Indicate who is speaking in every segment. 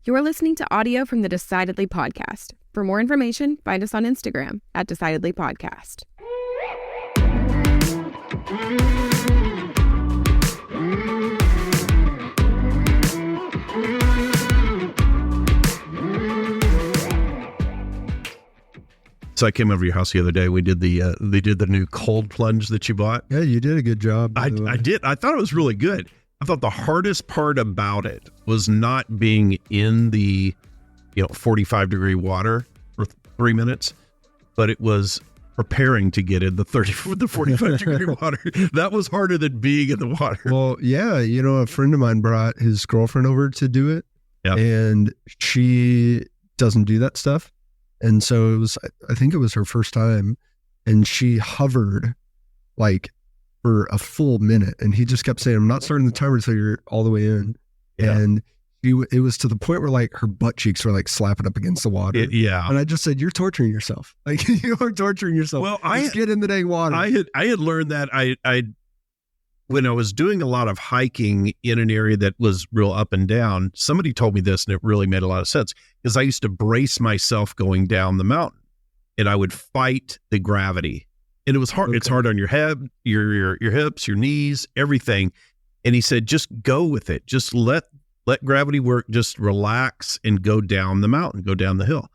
Speaker 1: You are listening to audio from the Decidedly podcast. For more information, find us on Instagram at Decidedly Podcast.
Speaker 2: So I came over to your house the other day. We did they did the new cold plunge that you bought.
Speaker 3: Yeah, you did a good job.
Speaker 2: I did. I thought it was really good. I thought the hardest part about it was not being in the 45-degree water for 3 minutes, but it was preparing to get in the 45-degree water. That was harder than being in the water.
Speaker 3: Well, yeah, a friend of mine brought his girlfriend over to do it, and she doesn't do that stuff. And so I think it was her first time, and she hovered like for a full minute, and he just kept saying, I'm not starting the timer until you're all the way in. Yeah. And it was to the point where like her butt cheeks were like slapping up against the water. And I just said, you're torturing yourself. Like you are torturing yourself.
Speaker 2: Well,
Speaker 3: just get in the dang water.
Speaker 2: I had learned that when I was doing a lot of hiking in an area that was real up and down, somebody told me this and it really made a lot of sense, because I used to brace myself going down the mountain and I would fight the gravity. And it was hard. Okay. It's hard on your head, your hips, your knees, everything. And he said, just go with it. Just let gravity work. Just relax and go down the mountain, go down the hill.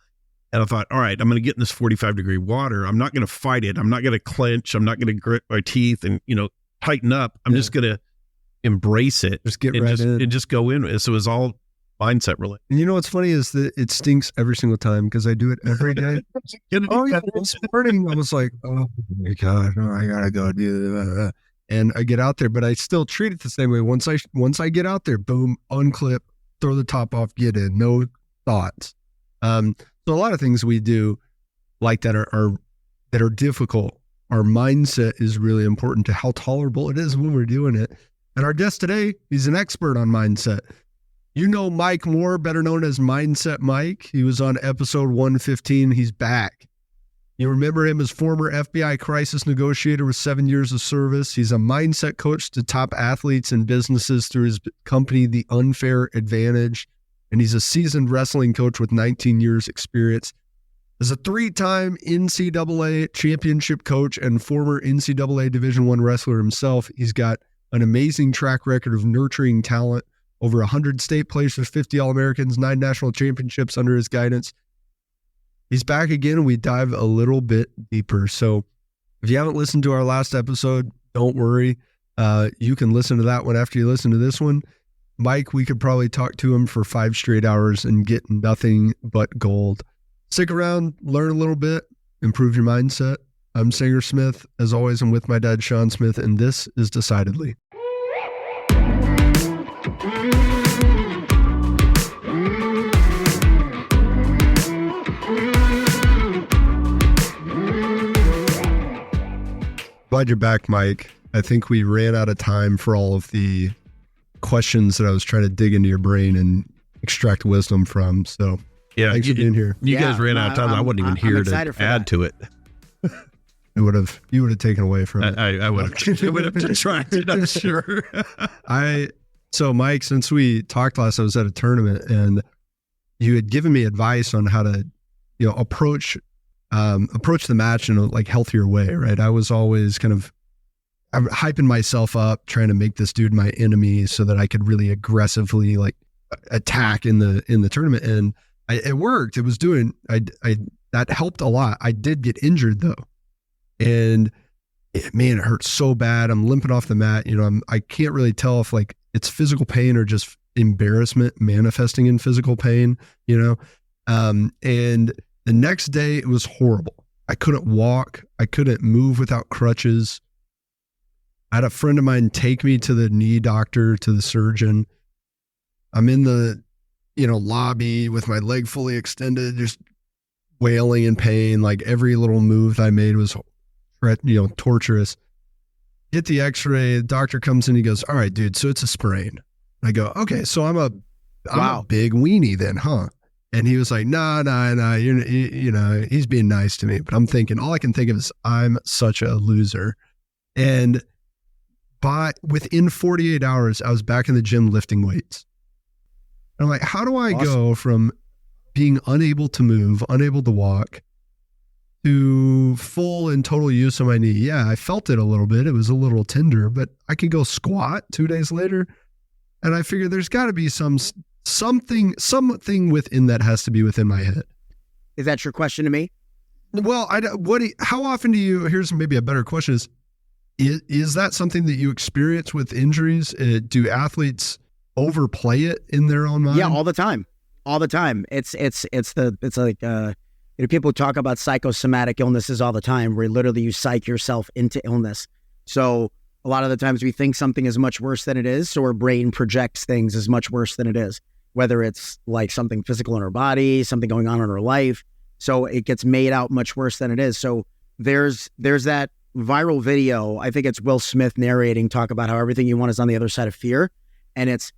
Speaker 2: And I thought, all right, I'm going to get in this 45-degree water. I'm not going to fight it. I'm not going to clench. I'm not going to grit my teeth and, tighten up. I'm just going to embrace it.
Speaker 3: Just get right in.
Speaker 2: And just go in. So it was all mindset related.
Speaker 3: And what's funny is that it stinks every single time because I do it every day. This morning I was like, oh my God, I gotta go do that. And I get out there, but I still treat it the same way. Once I get out there, boom, unclip, throw the top off, get in, no thoughts. So a lot of things we do like that are difficult. Our mindset is really important to how tolerable it is when we're doing it. And our guest today, he's an expert on mindset. Mike Moor, better known as Mindset Mike. He was on episode 115. He's back. You remember him as former FBI crisis negotiator with 7 years of service. He's a mindset coach to top athletes and businesses through his company, The Unfair Advantage. And he's a seasoned wrestling coach with 19 years experience. As a 3-time NCAA Championship Coach and former NCAA Division I wrestler himself, he's got an amazing track record of nurturing talent. Over 100 state placers, 50 All-Americans, 9 national championships under his guidance. He's back again, and we dive a little bit deeper. So if you haven't listened to our last episode, don't worry. You can listen to that one after you listen to this one. Mike, we could probably talk to him for 5 straight hours and get nothing but gold. Stick around, learn a little bit, improve your mindset. I'm Sanger Smith. As always, I'm with my dad, Shawn Smith, and this is Decidedly. Glad you're back, Mike. I think we ran out of time for all of the questions that I was trying to dig into your brain and extract wisdom from. So thanks for being here.
Speaker 2: You guys ran out of time. I wasn't even here to add to it.
Speaker 3: You would have taken away from it.
Speaker 2: I would have detracted, I'm sure.
Speaker 3: So Mike, since we talked last, I was at a tournament and you had given me advice on how to, approach the match in a healthier way, right? I was always I'm hyping myself up, trying to make this dude my enemy so that I could really aggressively attack in the tournament. And it worked. It was that helped a lot. I did get injured though. And it hurt so bad. I'm limping off the mat. I can't really tell if it's physical pain or just embarrassment manifesting in physical pain, and the next day it was horrible. I couldn't walk. I couldn't move without crutches. I had a friend of mine take me to the knee doctor, to the surgeon. I'm in the, lobby with my leg fully extended, just wailing in pain. Every little move I made was, torturous. Get the x-ray. The doctor comes in. He goes, all right, dude, so it's a sprain. I go, okay, so I'm a big weenie then, huh? And he was like, nah, he's being nice to me. But I'm thinking, all I can think of is I'm such a loser. And within 48 hours, I was back in the gym lifting weights. I'm like, how do I go from being unable to move, unable to walk, to full and total use of my knee? Yeah, I felt it a little bit. It was a little tender, but I could go squat 2 days later. And I figured there's got to be something within that has to be within my head.
Speaker 4: Is that your question to me?
Speaker 3: Well, how often do you, here's maybe a better question is that something that you experience with injuries? Do athletes overplay it in their own mind?
Speaker 4: Yeah, all the time. It's like, people talk about psychosomatic illnesses all the time, where literally you psych yourself into illness. So a lot of the times we think something is much worse than it is. So our brain projects things as much worse than it is, whether it's like something physical in our body, something going on in our life. So it gets made out much worse than it is. So there's that viral video. I think it's Will Smith narrating, talk about how everything you want is on the other side of fear. And it's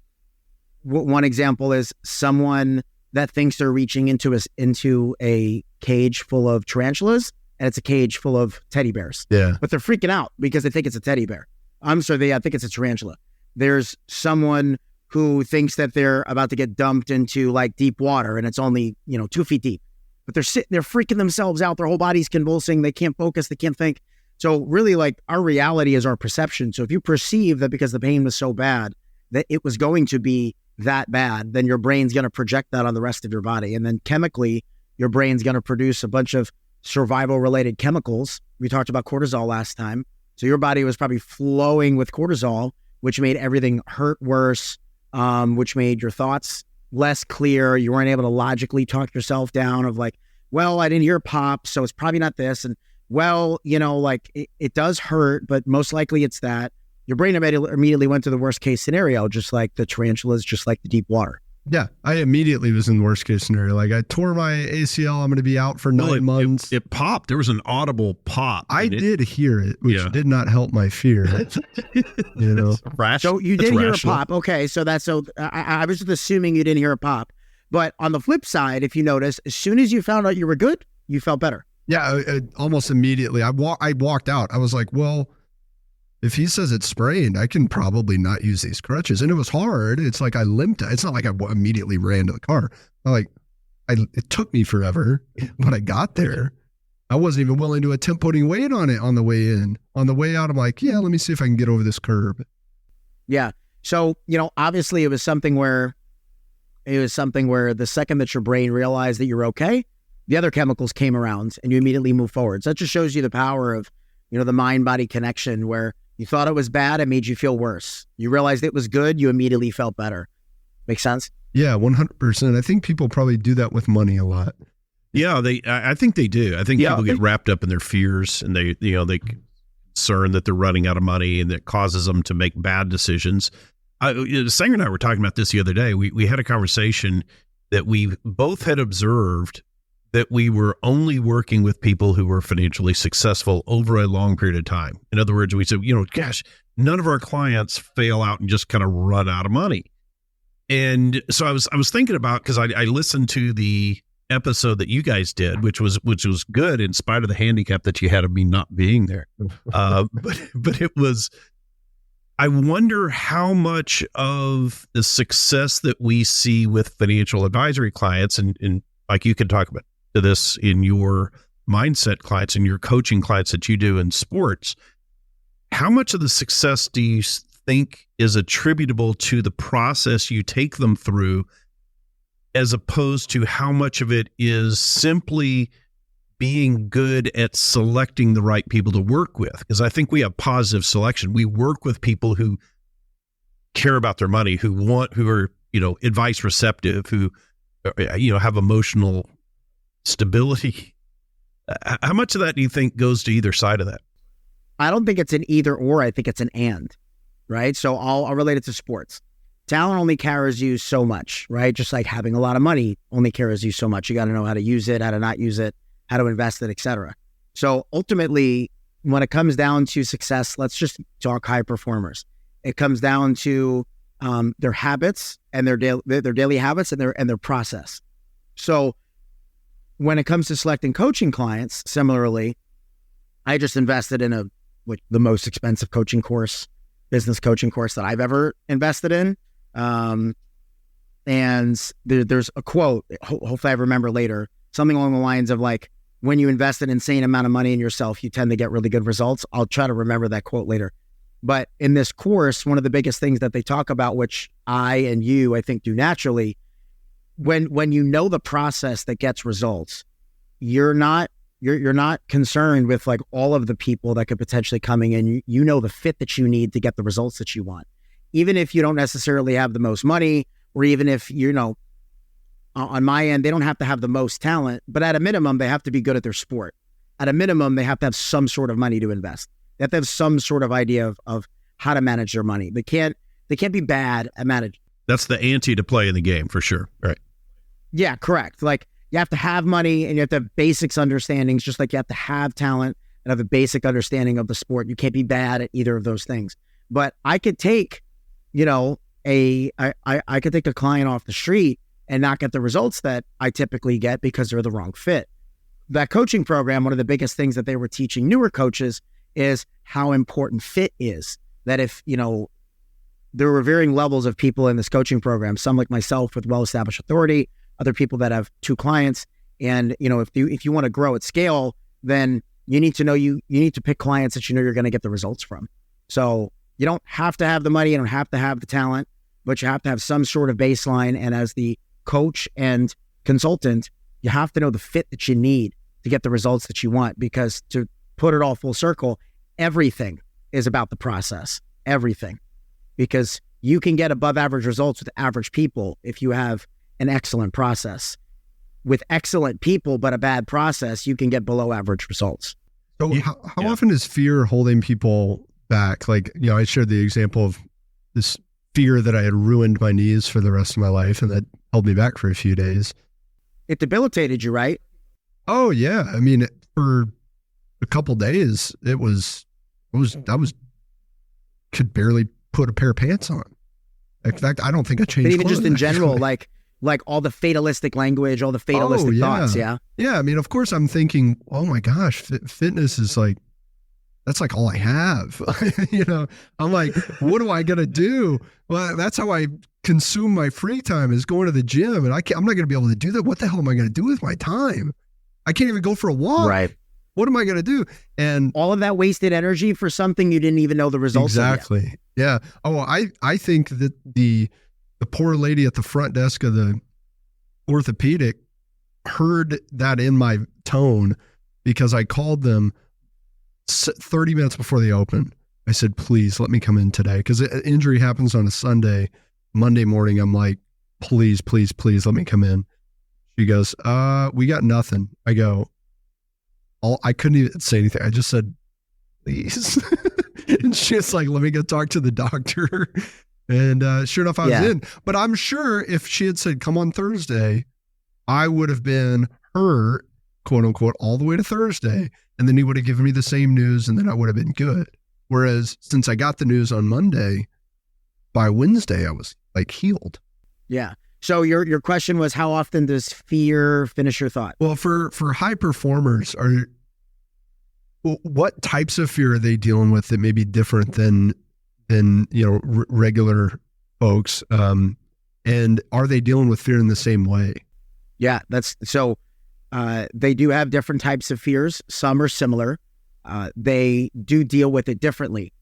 Speaker 4: one example is someone that thinks they're reaching into a cage full of tarantulas, and it's a cage full of teddy bears.
Speaker 3: Yeah.
Speaker 4: But they're freaking out because they think it's a teddy bear. I think it's a tarantula. There's someone who thinks that they're about to get dumped into like deep water and it's only, 2 feet deep, but they're sitting there freaking themselves out. Their whole body's convulsing. They can't focus. They can't think. So really, like, our reality is our perception. So if you perceive that because the pain was so bad that it was going to be that bad, then your brain's going to project that on the rest of your body. And then chemically, your brain's going to produce a bunch of survival related chemicals. We talked about cortisol last time. So your body was probably flowing with cortisol, which made everything hurt worse, which made your thoughts less clear. You weren't able to logically talk yourself down of like, well, I didn't hear pop, so it's probably not this. And well, it does hurt, but most likely it's that. Your brain immediately went to the worst case scenario, just like the tarantulas, just like the deep water.
Speaker 3: Yeah, I immediately was in the worst case scenario. Like, I tore my ACL. I'm going to be out for 9 months.
Speaker 2: It popped. There was an audible pop.
Speaker 3: I did hear it, which did not help my fear.
Speaker 4: So you did hear a pop. Okay, so I was just assuming you didn't hear a pop. But on the flip side, if you notice, as soon as you found out you were good, you felt better.
Speaker 3: Yeah, almost immediately. I walked out. I was like, well, if he says it's sprained, I can probably not use these crutches. And it was hard. It's like I limped. It's not like I immediately ran to the car. It took me forever, but I got there. I wasn't even willing to attempt putting weight on it on the way in. On the way out, I'm like, yeah, let me see if I can get over this curb.
Speaker 4: Yeah. So, obviously it was something where the second that your brain realized that you're okay, the other chemicals came around and you immediately move forward. So that just shows you the power of, the mind-body connection, where you thought it was bad, it made you feel worse. You realized it was good, you immediately felt better. Make sense?
Speaker 3: Yeah, 100%. I think people probably do that with money a lot.
Speaker 2: Yeah, I think they do. I think people get wrapped up in their fears, and they concerned that they're running out of money, and that causes them to make bad decisions. Sanger and I were talking about this the other day. We had a conversation that we both had observed that we were only working with people who were financially successful over a long period of time. In other words, we said, gosh, none of our clients fail out and just kind of run out of money. And so I was thinking about, because I listened to the episode that you guys did, which was good in spite of the handicap that you had of me not being there. But it was, I wonder how much of the success that we see with financial advisory clients, and like you can talk about this in your mindset clients and your coaching clients that you do in sports, how much of the success do you think is attributable to the process you take them through, as opposed to how much of it is simply being good at selecting the right people to work with? Because I think we have positive selection. We work with people who care about their money, who are, advice receptive, who, have emotional stability. How much of that do you think goes to either side of that?
Speaker 4: I don't think it's an either or. I think it's an and, right? So I'll relate it to sports. Talent only carries you so much, right? Just like having a lot of money only carries you so much. You got to know how to use it, how to not use it, how to invest it, etc. So ultimately, when it comes down to success, let's just talk high performers. It comes down to their habits and their daily habits and their process. So when it comes to selecting coaching clients, similarly, I just invested in the most expensive coaching course, business coaching course that I've ever invested in. And there's a quote, hopefully I remember later, something along the lines of like, when you invest an insane amount of money in yourself, you tend to get really good results. I'll try to remember that quote later. But in this course, one of the biggest things that they talk about, which I and you, I think, do naturally, when you know the process that gets results, you're not concerned with like all of the people that could potentially coming in. You know the fit that you need to get the results that you want. Even if you don't necessarily have the most money, or even if, on my end, they don't have to have the most talent, but at a minimum, they have to be good at their sport. At a minimum, they have to have some sort of money to invest. They have to have some sort of idea of how to manage their money. They can't be bad at managing.
Speaker 2: That's the ante to play in the game for sure. Right.
Speaker 4: Yeah, correct. Like you have to have money and you have to have basics understandings, just like you have to have talent and have a basic understanding of the sport. You can't be bad at either of those things. But I could take, I could take a client off the street and not get the results that I typically get because they're the wrong fit. That coaching program, one of the biggest things that they were teaching newer coaches is how important fit is. That if, there were varying levels of people in this coaching program, some like myself with well-established authority, other people that have 2 clients. And, if you want to grow at scale, then you need to know you need to pick clients that you're going to get the results from. So you don't have to have the money, you don't have to have the talent, but you have to have some sort of baseline. And as the coach and consultant, you have to know the fit that you need to get the results that you want, because to put it all full circle, everything is about the process, everything, because you can get above average results with average people if you have an excellent process. With excellent people, but a bad process, you can get below average results.
Speaker 3: So how often is fear holding people back? Like, I shared the example of this fear that I had ruined my knees for the rest of my life, and that held me back for a few days.
Speaker 4: It debilitated you, right?
Speaker 3: Oh yeah. I mean, for a couple days, I could barely put a pair of pants on. In fact, I don't think I changed.
Speaker 4: But even
Speaker 3: clothes,
Speaker 4: just in general,
Speaker 3: actually.
Speaker 4: like all the fatalistic language, all the fatalistic thoughts. Yeah.
Speaker 3: Yeah. I mean, of course I'm thinking, oh my gosh, fitness is like, that's like all I have. I'm like, what am I going to do? Well, that's how I consume my free time, is going to the gym. And I'm not going to be able to do that. What the hell am I going to do with my time? I can't even go for a walk.
Speaker 4: Right.
Speaker 3: What am I going to do? And
Speaker 4: all of that wasted energy for something you didn't even know the results
Speaker 3: exactly.
Speaker 4: of yet.
Speaker 3: Yeah. Oh, I think that the poor lady at the front desk of the orthopedic heard that in my tone, because I called them 30 minutes before they opened. I said, please let me come in today, because injury happens on a Sunday. Monday morning, I'm like, please, please, please let me come in. She goes, we got nothing. I go, I couldn't even say anything. I just said, please. And she's like, let me go talk to the doctor. And sure enough, I was in. But I'm sure if she had said, come on Thursday, I would have been her, quote unquote, all the way to Thursday. And then he would have given me the same news, and then I would have been good. Whereas since I got the news on Monday, by Wednesday, I was like healed.
Speaker 4: Yeah. So your question was, how often does fear finish your thought?
Speaker 3: Well, for high performers, what types of fear are they dealing with that may be different than regular folks? And are they dealing with fear in the same way?
Speaker 4: Yeah, they do have different types of fears. Some are similar. They do deal with it differently.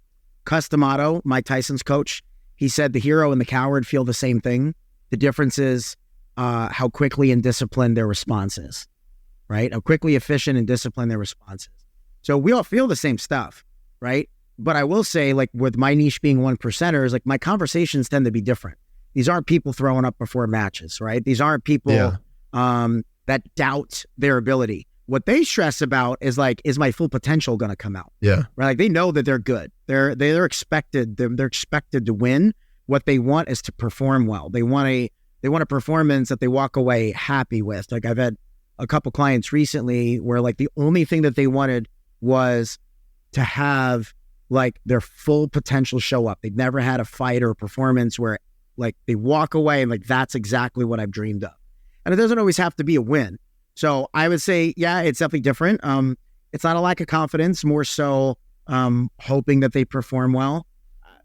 Speaker 4: Customato, Mike Tyson's coach, he said the hero and the coward feel the same thing. The difference is how quickly and disciplined their response is, right? How quickly, efficient, and disciplined their response is. So we all feel the same stuff, right? But I will say, like with my niche being 1%ers, like my conversations tend to be different. These aren't people throwing up before matches, right? These aren't people that doubt their ability. What they stress about is like, is my full potential going to come out?
Speaker 3: Yeah.
Speaker 4: Right. Like they know that they're good. They're expected to win. What they want is to perform well. They want a performance that they walk away happy with. Like I've had a couple clients recently where like the only thing that they wanted was to have like their full potential show up. They've never had a fight or a performance where like they walk away and like, that's exactly what I've dreamed of. And it doesn't always have to be a win. So I would say, yeah, it's definitely different. It's not a lack of confidence, more so hoping that they perform well.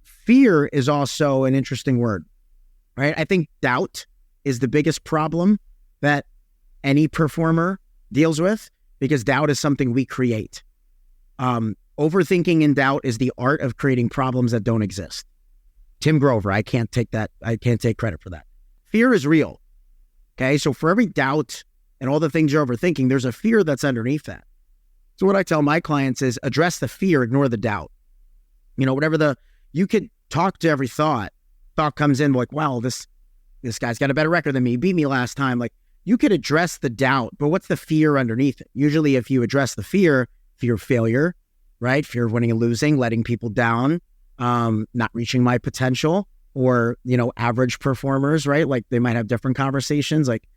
Speaker 4: Fear is also an interesting word, right? I think doubt is the biggest problem that any performer deals with, because doubt is something we create. Overthinking and doubt is the art of creating problems that don't exist. Tim Grover, I can't take credit for that. Fear is real. Okay, so for every doubt and all the things you're overthinking, there's a fear that's underneath that. So what I tell my clients is address the fear, ignore the doubt. You could talk to every thought comes in like, wow, this guy's got a better record than me, beat me last time. Like, you could address the doubt, but what's the fear underneath it? Usually if you address the fear of failure, right? Fear of winning and losing, letting people down, not reaching my potential, or, average performers, right? Like, they might have different conversations. Like,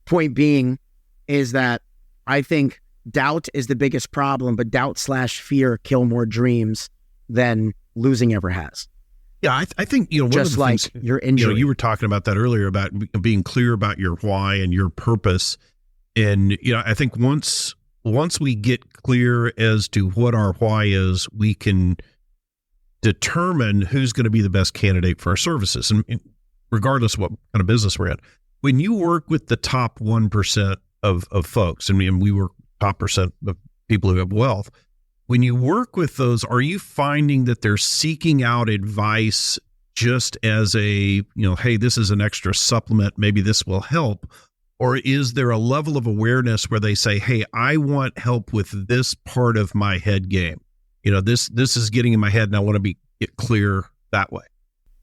Speaker 4: point being is that I think doubt is the biggest problem, but doubt/fear kill more dreams than losing ever has.
Speaker 2: Yeah, I think, one
Speaker 4: just
Speaker 2: of the
Speaker 4: like
Speaker 2: things,
Speaker 4: your injury.
Speaker 2: You were talking about that earlier about being clear about your why and your purpose. And, I think once we get clear as to what our why is, we can determine who's going to be the best candidate for our services. And regardless of what kind of business we're in, when you work with the top 1% of folks, and we work top percent of people who have wealth, when you work with those, are you finding that they're seeking out advice just as a, hey, this is an extra supplement, maybe this will help? Or is there a level of awareness where they say, hey, I want help with this part of my head game? This is getting in my head and I want to get clear that way?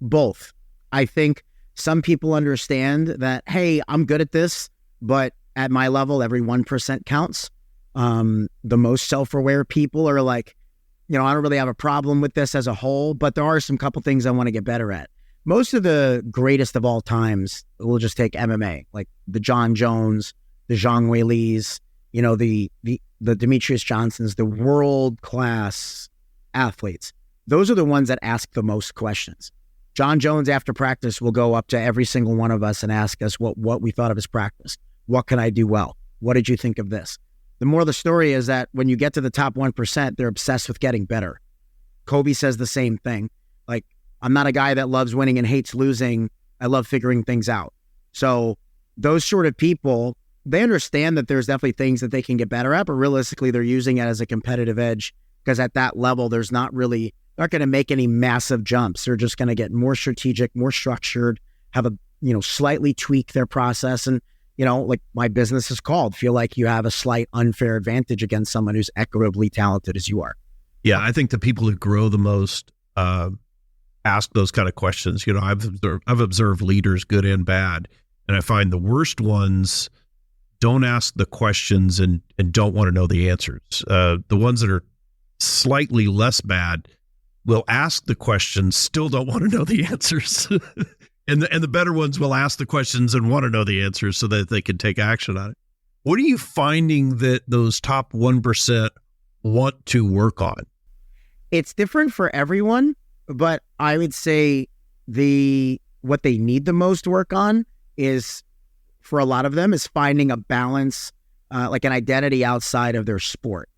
Speaker 4: Both. I think some people understand that, hey, I'm good at this, but at my level, every 1% counts. The most self-aware people are like, I don't really have a problem with this as a whole, but there are some couple things I want to get better at. Most of the greatest of all times, we'll just take MMA, like the John Jones, the Zhang Weili's, the Demetrius Johnsons, the world-class athletes. Those are the ones that ask the most questions. John Jones, after practice, will go up to every single one of us and ask us what we thought of his practice. What can I do well? What did you think of this? The moral of the story is that when you get to the top 1%, they're obsessed with getting better. Kobe says the same thing. Like, I'm not a guy that loves winning and hates losing. I love figuring things out. So those sort of people, they understand that there's definitely things that they can get better at, but realistically, they're using it as a competitive edge, because at that level, there's not going to make any massive jumps. They're just going to get more strategic, more structured, have slightly tweak their process. And, like my business is called, feel like you have a slight unfair advantage against someone who's equitably talented as you are.
Speaker 2: Yeah, I think the people who grow the most ask those kind of questions. I've observed leaders, good and bad, and I find the worst ones don't ask the questions and don't want to know the answers. The ones that are slightly less bad will ask the questions, still don't want to know the answers. And the better ones will ask the questions and want to know the answers so that they can take action on it. What are you finding that those top 1% want to work on?
Speaker 4: It's different for everyone, but I would say what they need the most work on is, for a lot of them, is finding a balance, like an identity outside of their sport.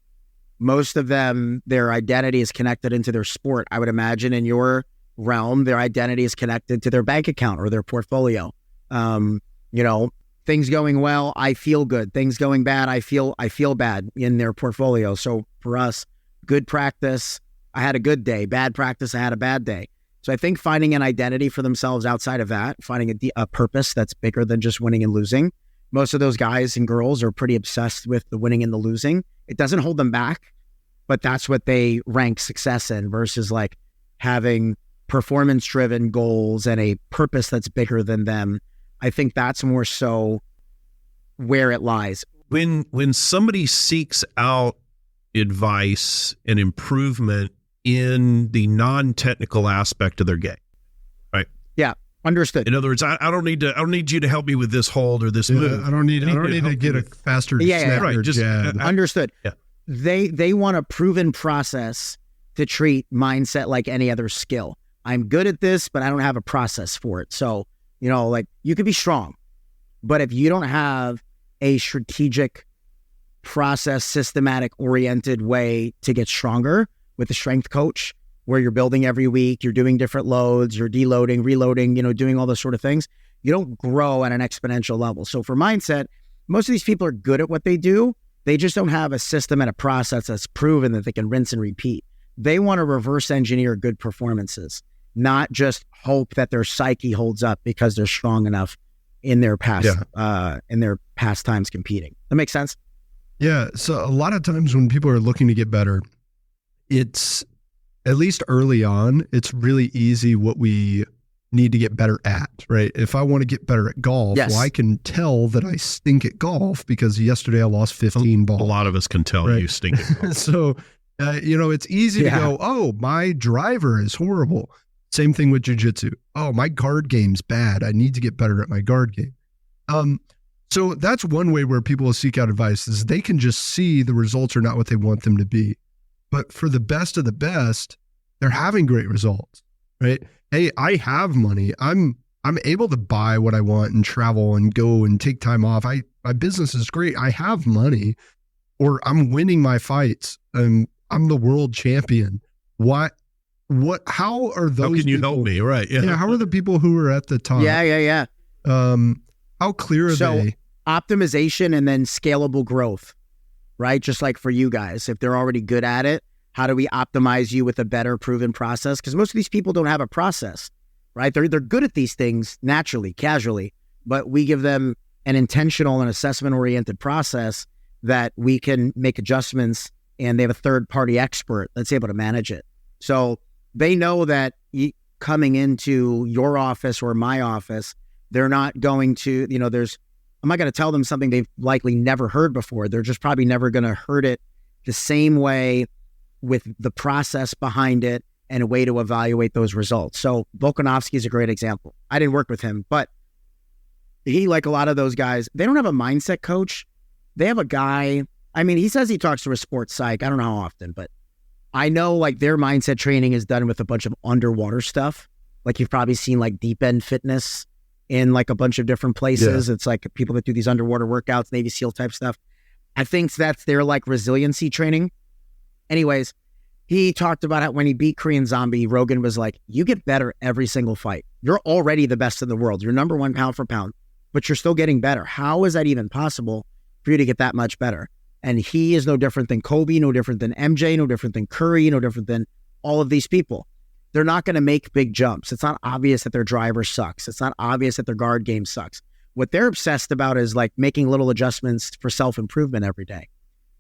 Speaker 4: Most of them, their identity is connected into their sport. I would imagine in your realm, their identity is connected to their bank account or their portfolio. Things going well, I feel good. Things going bad, I feel bad in their portfolio. So for us, good practice, I had a good day. Bad practice, I had a bad day. So I think finding an identity for themselves outside of that, finding a purpose that's bigger than just winning and losing. Most of those guys and girls are pretty obsessed with the winning and the losing. It doesn't hold them back, but that's what they rank success in, versus like having performance-driven goals and a purpose that's bigger than them. I think that's more so where it lies.
Speaker 2: When somebody seeks out advice and improvement in the non-technical aspect of their game, right?
Speaker 4: Yeah, understood.
Speaker 2: In other words, I don't need you to help me with this hold or this move.
Speaker 3: I don't need to get a faster snap or jab.
Speaker 4: Understood.
Speaker 2: Yeah.
Speaker 4: They want a proven process to treat mindset like any other skill. I'm good at this, but I don't have a process for it. So, like, you could be strong, but if you don't have a strategic process, systematic oriented way to get stronger with a strength coach, where you're building every week, you're doing different loads, you're deloading, reloading, doing all those sort of things, You don't grow at an exponential level. So for mindset, most of these people are good at what they do. They just don't have a system and a process that's proven that they can rinse and repeat. They want to reverse engineer good performances, not just hope that their psyche holds up because they're strong enough in their past times competing. That makes sense?
Speaker 3: Yeah. So a lot of times when people are looking to get better, it's, at least early on, it's really easy what we need to get better at, right? If I want to get better at golf, well, I can tell that I stink at golf because yesterday I lost 15 balls.
Speaker 2: A lot of us can tell you stink at golf.
Speaker 3: So, it's easy to go, oh, my driver is horrible. Same thing with jiu-jitsu. Oh, my guard game's bad. I need to get better at my guard game. So that's one way where people will seek out advice, is they can just see the results are not what they want them to be. But for the best of the best, they're having great results, right? Hey, I have money. I'm able to buy what I want and travel and go and take time off. My business is great. I have money, or I'm winning my fights. I'm the world champion. How are those?
Speaker 2: How can you
Speaker 3: people,
Speaker 2: help me? Right. Yeah.
Speaker 3: How are the people who are at the top?
Speaker 4: Yeah.
Speaker 3: How clear are they?
Speaker 4: Optimization and then scalable growth, right? Just like for you guys, if they're already good at it, how do we optimize you with a better proven process? Because most of these people don't have a process, right? They're good at these things naturally, casually, but we give them an intentional and assessment-oriented process that we can make adjustments, and they have a third-party expert that's able to manage it. So they know that coming into your office or my office, they're not going to, I'm not going to tell them something they've likely never heard before. They're just probably never going to heard it the same way, with the process behind it and a way to evaluate those results. So Volkanovski is a great example. I didn't work with him, but he, like a lot of those guys, they don't have a mindset coach. They have a guy, he says he talks to a sports psych. I don't know how often, but I know like their mindset training is done with a bunch of underwater stuff. Like you've probably seen like Deep End Fitness in like a bunch of different places. Yeah. It's like people that do these underwater workouts, Navy SEAL type stuff. I think that's their like resiliency training. Anyways, he talked about how when he beat Korean Zombie, Rogan was like, you get better every single fight. You're already the best in the world. You're number one pound for pound, but you're still getting better. How is that even possible for you to get that much better? And he is no different than Kobe, no different than MJ, no different than Curry, no different than all of these people. They're not going to make big jumps. It's not obvious that their driver sucks. It's not obvious that their guard game sucks. What they're obsessed about is like making little adjustments for self-improvement every day.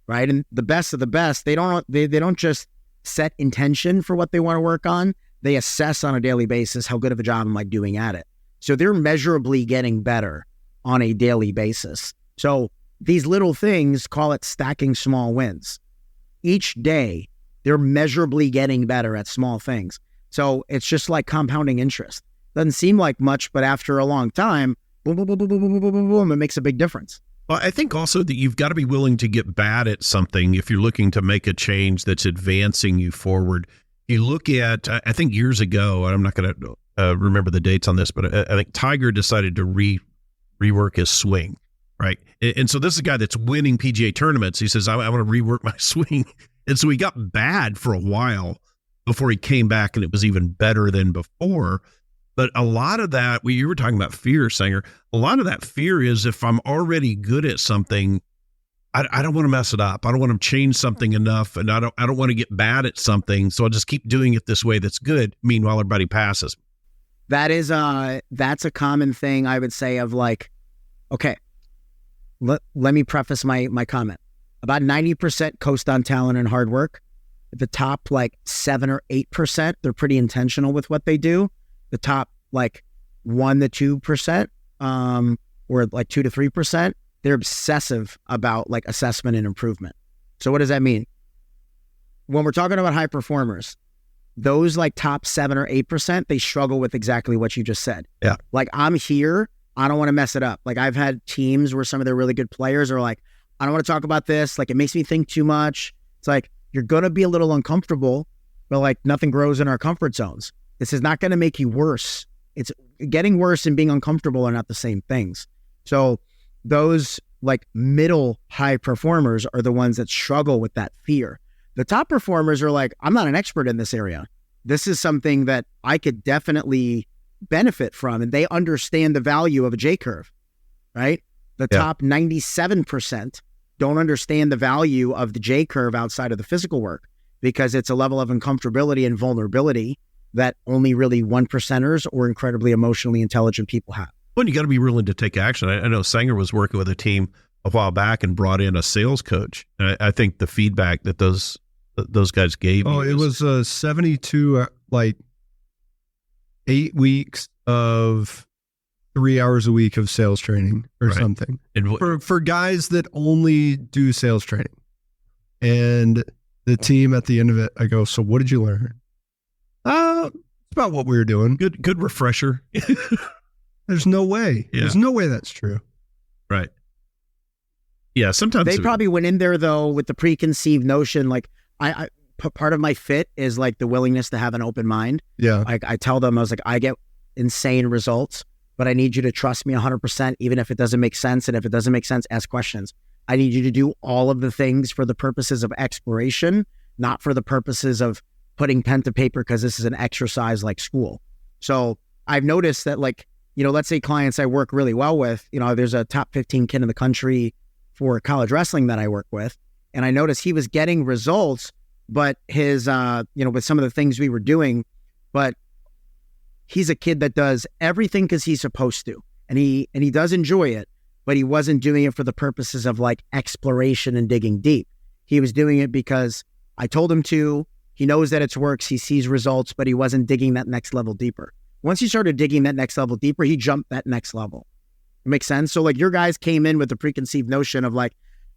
Speaker 4: Right. And the best of the best, they don't just set intention for what they want to work on. They assess on a daily basis how good of a job am I doing at it. So they're measurably getting better on a daily basis. So these little things, call it stacking small wins. Each day, they're measurably getting better at small things. So it's just like compounding interest. Doesn't seem like much, but after a long time, boom, boom, boom, boom, boom, boom, boom, boom, boom, it makes a big difference.
Speaker 2: Well, I think also that you've got to be willing to get bad at something if you're looking to make a change that's advancing you forward. You look at, I think years ago, and I'm not going to remember the dates on this, but I think Tiger decided to rework his swing, right? And so this is a guy that's winning PGA tournaments. He says, I want to rework my swing. And so he got bad for a while before he came back, and it was even better than before. But a lot of that, you were talking about fear, Sanger. A lot of that fear is if I'm already good at something, I don't want to mess it up. I don't want to change something enough, and I don't want to get bad at something. So I'll just keep doing it this way. That's good. Meanwhile, everybody passes.
Speaker 4: That's a common thing I would say of like, okay, let me preface my comment. About 90% coast on talent and hard work. At the top, like 7 or 8%, they're pretty intentional with what they do. The top like 1 to 2%, or like 2 to 3%, they're obsessive about like assessment and improvement. So what does that mean? When we're talking about high performers, those like top 7 or 8%, they struggle with exactly what you just said.
Speaker 2: Yeah.
Speaker 4: Like I'm here, I don't want to mess it up. Like I've had teams where some of their really good players are like, I don't want to talk about this. Like it makes me think too much. It's like, you're going to be a little uncomfortable, but like nothing grows in our comfort zones. This is not going to make you worse. It's getting worse and being uncomfortable are not the same things. So those like middle high performers are the ones that struggle with that fear. The top performers are like, I'm not an expert in this area. This is something that I could definitely benefit from, and they understand the value of a J curve, right? The top 97% don't understand the value of the J curve outside of the physical work, because it's a level of uncomfortability and vulnerability that only really 1%ers or incredibly emotionally intelligent people have.
Speaker 2: Well, you got to be willing to take action. I know Sanger was working with a team a while back and brought in a sales coach. And I think the feedback that those guys gave.
Speaker 3: Oh, it was 72, 8 weeks of 3 hours a week of sales training or something. And for guys that only do sales training. And the team at the end of it, I go, so what did you learn? It's about what we were doing.
Speaker 2: Good refresher.
Speaker 3: There's no way. Yeah. There's no way that's true.
Speaker 2: Right. Yeah, sometimes
Speaker 4: they probably went in there though with the preconceived notion. Like I part of my fit is like the willingness to have an open mind.
Speaker 3: Yeah.
Speaker 4: I tell them, I was like, I get insane results, but I need you to trust me 100%, even if it doesn't make sense. And if it doesn't make sense, ask questions. I need you to do all of the things for the purposes of exploration, not for the purposes of putting pen to paper, because this is an exercise like school. So I've noticed that, like, let's say clients I work really well with, there's a top 15 kid in the country for college wrestling that I work with. And I noticed he was getting results, but his, with some of the things we were doing, but he's a kid that does everything because he's supposed to. And he does enjoy it, but he wasn't doing it for the purposes of like exploration and digging deep. He was doing it because I told him to. He knows that it works. He sees results, but he wasn't digging that next level deeper. Once he started digging that next level deeper, he jumped that next level. It makes sense? So like your guys came in with the preconceived notion of like,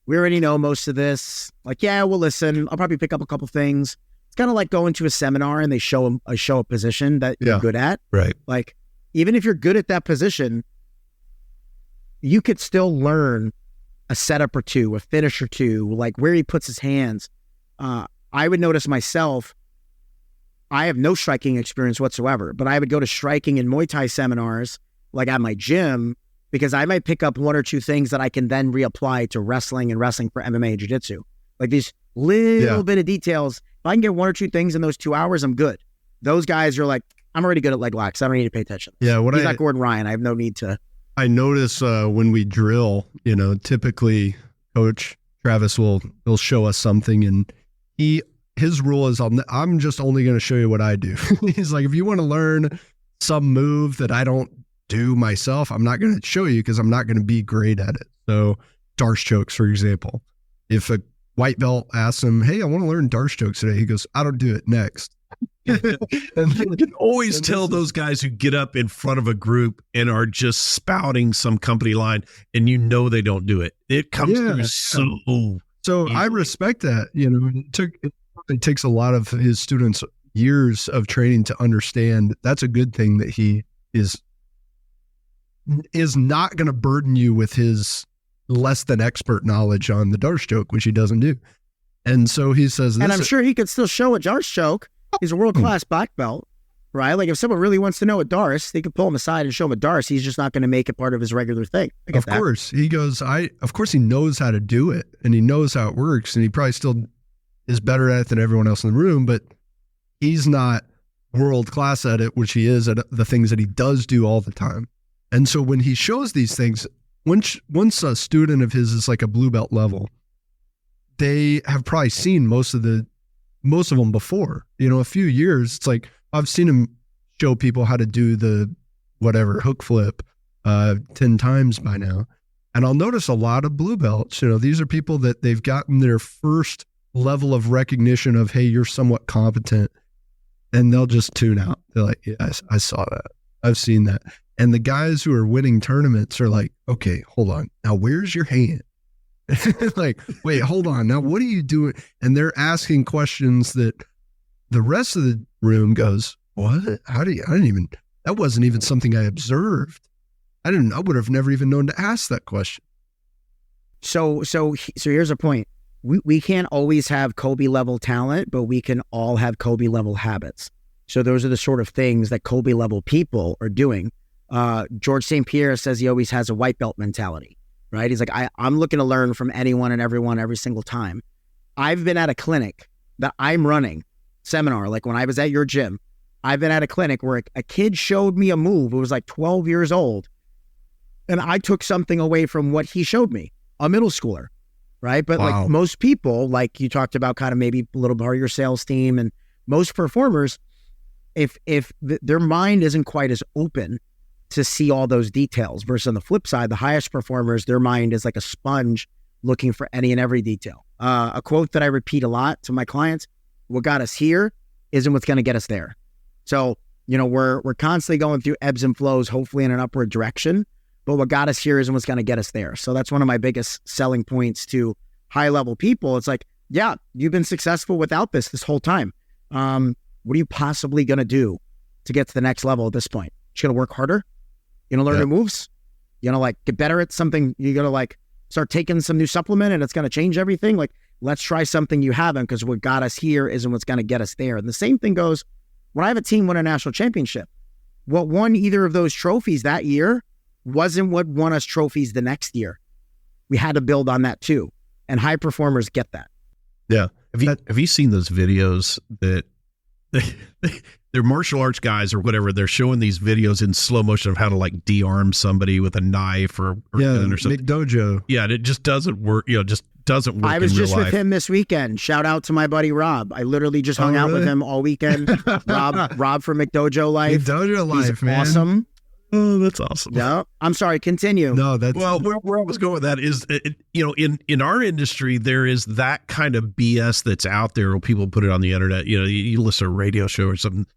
Speaker 4: we already know most of this. Like, yeah, we'll listen. I'll probably pick up a couple things. It's kind of like going to a seminar and they show a position that you're good at.
Speaker 2: Right.
Speaker 4: Like, even if you're good at that position, you could still learn a setup or two, a finish or two, like where he puts his hands. I would notice myself, I have no striking experience whatsoever, but I would go to striking and Muay Thai seminars, like at my gym, because I might pick up one or two things that I can then reapply to wrestling and wrestling for MMA and jiu-jitsu. Like these little bit of details. If I can get one or two things in those 2 hours, I'm good. Those guys are like, I'm already good at leg locks. I don't need to pay attention.
Speaker 3: Yeah.
Speaker 4: He's not Gordon Ryan. I have no need to.
Speaker 3: I notice when we drill, typically Coach Travis will show us something, and his rule is I'm just only going to show you what I do. He's like, if you want to learn some move that I don't do myself, I'm not going to show you because I'm not going to be great at it. So Darce chokes, for example, if a white belt asks him, hey, I want to learn Darce chokes today, he goes, I don't do it, next.
Speaker 2: And you can always tell those guys who get up in front of a group and are just spouting some company line, and they don't do it. It comes through so easily.
Speaker 3: I respect that. It takes a lot of his students years of training to understand. That's a good thing that he is not going to burden you with his less than expert knowledge on the Darce choke, which he doesn't do. And so he says,
Speaker 4: and I'm sure he could still show a Darce choke. He's a world-class black belt, right? Like if someone really wants to know a Darce, they could pull him aside and show him a Darce. He's just not going to make it part of his regular thing.
Speaker 3: Of course. He goes, of course he knows how to do it and he knows how it works, and he probably still is better at it than everyone else in the room, but he's not world-class at it, which he is at the things that he does do all the time. And so when he shows these things, once a student of his is like a blue belt level, they have probably seen most of them before. A few years, it's like I've seen him show people how to do the whatever hook flip 10 times by now. And I'll notice a lot of blue belts, these are people that they've gotten their first level of recognition of, hey, you're somewhat competent, and they'll just tune out. They're like, yeah, I saw that. I've seen that. And the guys who are winning tournaments are like, okay, hold on. Now, where's your hand? Like, wait, hold on. Now, what are you doing? And they're asking questions that the rest of the room goes, what? That wasn't even something I observed. I would have never even known to ask that question.
Speaker 4: So here's a point. We can't always have Kobe level talent, but we can all have Kobe level habits. So those are the sort of things that Kobe level people are doing. George St. Pierre says he always has a white belt mentality, right? He's like, I'm looking to learn from anyone and everyone every single time. I've been at a clinic that I'm running, seminar, like when I was at your gym, I've been at a clinic where a kid showed me a move. It was like 12 years old. And I took something away from what he showed me, a middle schooler, right? But
Speaker 2: Wow.
Speaker 4: like most people, like you talked about kind of maybe a little part of your sales team and most performers, if their mind isn't quite as open to see all those details versus on the flip side, the highest performers, their mind is like a sponge looking for any and every detail. A quote that I repeat a lot to my clients, what got us here isn't what's going to get us there. So, we're constantly going through ebbs and flows, hopefully in an upward direction, but what got us here isn't what's going to get us there. So that's one of my biggest selling points to high level people. It's like, yeah, you've been successful without this whole time. What are you possibly going to do to get to the next level at this point? You're going to work harder? You're going to learn new moves? You're going to get better at something? You're going to start taking some new supplement and it's going to change everything? Like, let's try something you haven't, because what got us here isn't what's going to get us there. And the same thing goes when I have a team win a national championship. What won either of those trophies that year wasn't what won us trophies the next year. We had to build on that too. And high performers get that.
Speaker 2: Yeah. Have you seen those videos that they're martial arts guys or whatever? They're showing these videos in slow motion of how to de-arm somebody with a knife or gun or something.
Speaker 3: McDojo.
Speaker 2: Yeah. And it just doesn't work. Just doesn't work.
Speaker 4: I was just
Speaker 2: with
Speaker 4: him this weekend. Shout out to my buddy Rob. I literally just hung out with him all weekend. Rob from McDojo Life.
Speaker 3: McDojo Life,
Speaker 4: He's
Speaker 3: man.
Speaker 4: awesome.
Speaker 2: Oh, that's awesome.
Speaker 4: Yeah. I'm sorry. Continue.
Speaker 3: No, that's
Speaker 2: Well, where I was going with that is, in our industry, there is that kind of BS that's out there where people put it on the internet. You listen to a radio show or some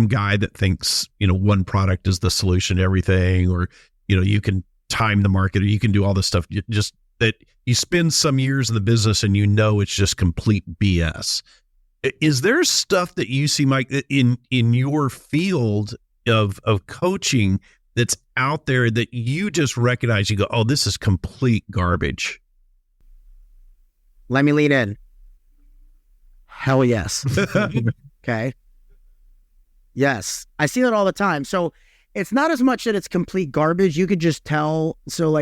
Speaker 2: guy that thinks, one product is the solution to everything, or, you can time the market, or you can do all this stuff. Just that you spend some years in the business and it's just complete BS. Is there stuff that you see, Mike, in your field of coaching that's out there that you just recognize, you go, oh, this is complete garbage?
Speaker 4: Let me lean in. Hell yes. Okay. Yes. I see that all the time. So it's not as much that it's complete garbage. You could just tell. So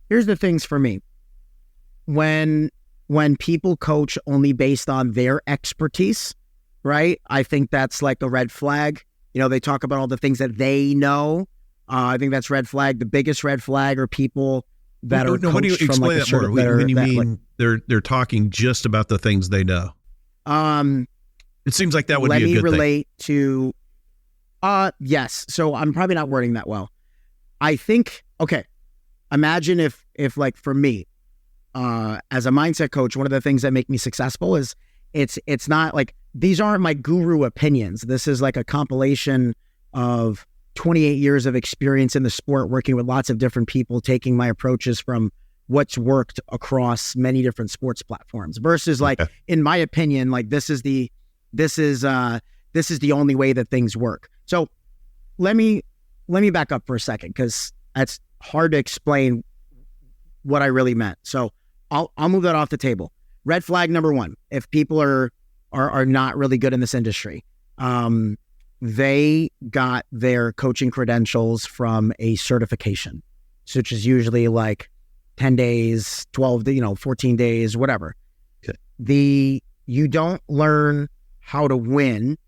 Speaker 4: here's the things for me. When people coach only based on their expertise, right? I think that's like a red flag. They talk about all the things that they know. I think that's red flag. The biggest red flag are people that are coached
Speaker 2: what do you
Speaker 4: from
Speaker 2: explain that more? When you mean they're talking just about the things they know? It seems like that would be a good thing.
Speaker 4: Let me relate to, yes. So I'm probably not wording that well. I think, okay, imagine if for me, as a mindset coach, one of the things that make me successful is it's not these aren't my guru opinions. This is like a compilation of 28 years of experience in the sport, working with lots of different people, taking my approaches from what's worked across many different sports platforms versus in my opinion, this is the only way that things work. So let me back up for a second, because that's hard to explain what I really meant. So I'll move that off the table. Red flag number one, if people are not really good in this industry, they got their coaching credentials from a certification, which is usually 10 days, 12, 14 days, whatever. Okay. You don't learn how to win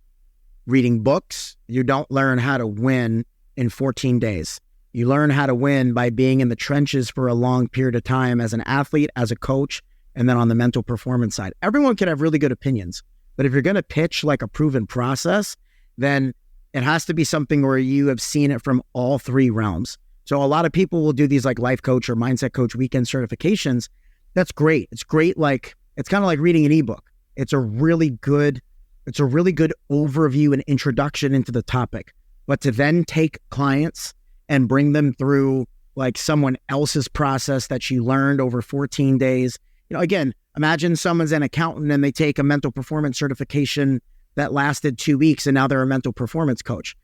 Speaker 4: reading books. You don't learn how to win in 14 days. You learn how to win by being in the trenches for a long period of time as an athlete, as a coach, and then on the mental performance side. Everyone can have really good opinions, but if you're going to pitch a proven process, then it has to be something where you have seen it from all three realms. So a lot of people will do these life coach or mindset coach weekend certifications. That's great. It's great. It's kind of like reading an ebook. It's a really good overview and introduction into the topic. But to then take clients and bring them through someone else's process that you learned over 14 days. Again, imagine someone's an accountant and they take a mental performance certification that lasted 2 weeks and now they're a mental performance coach.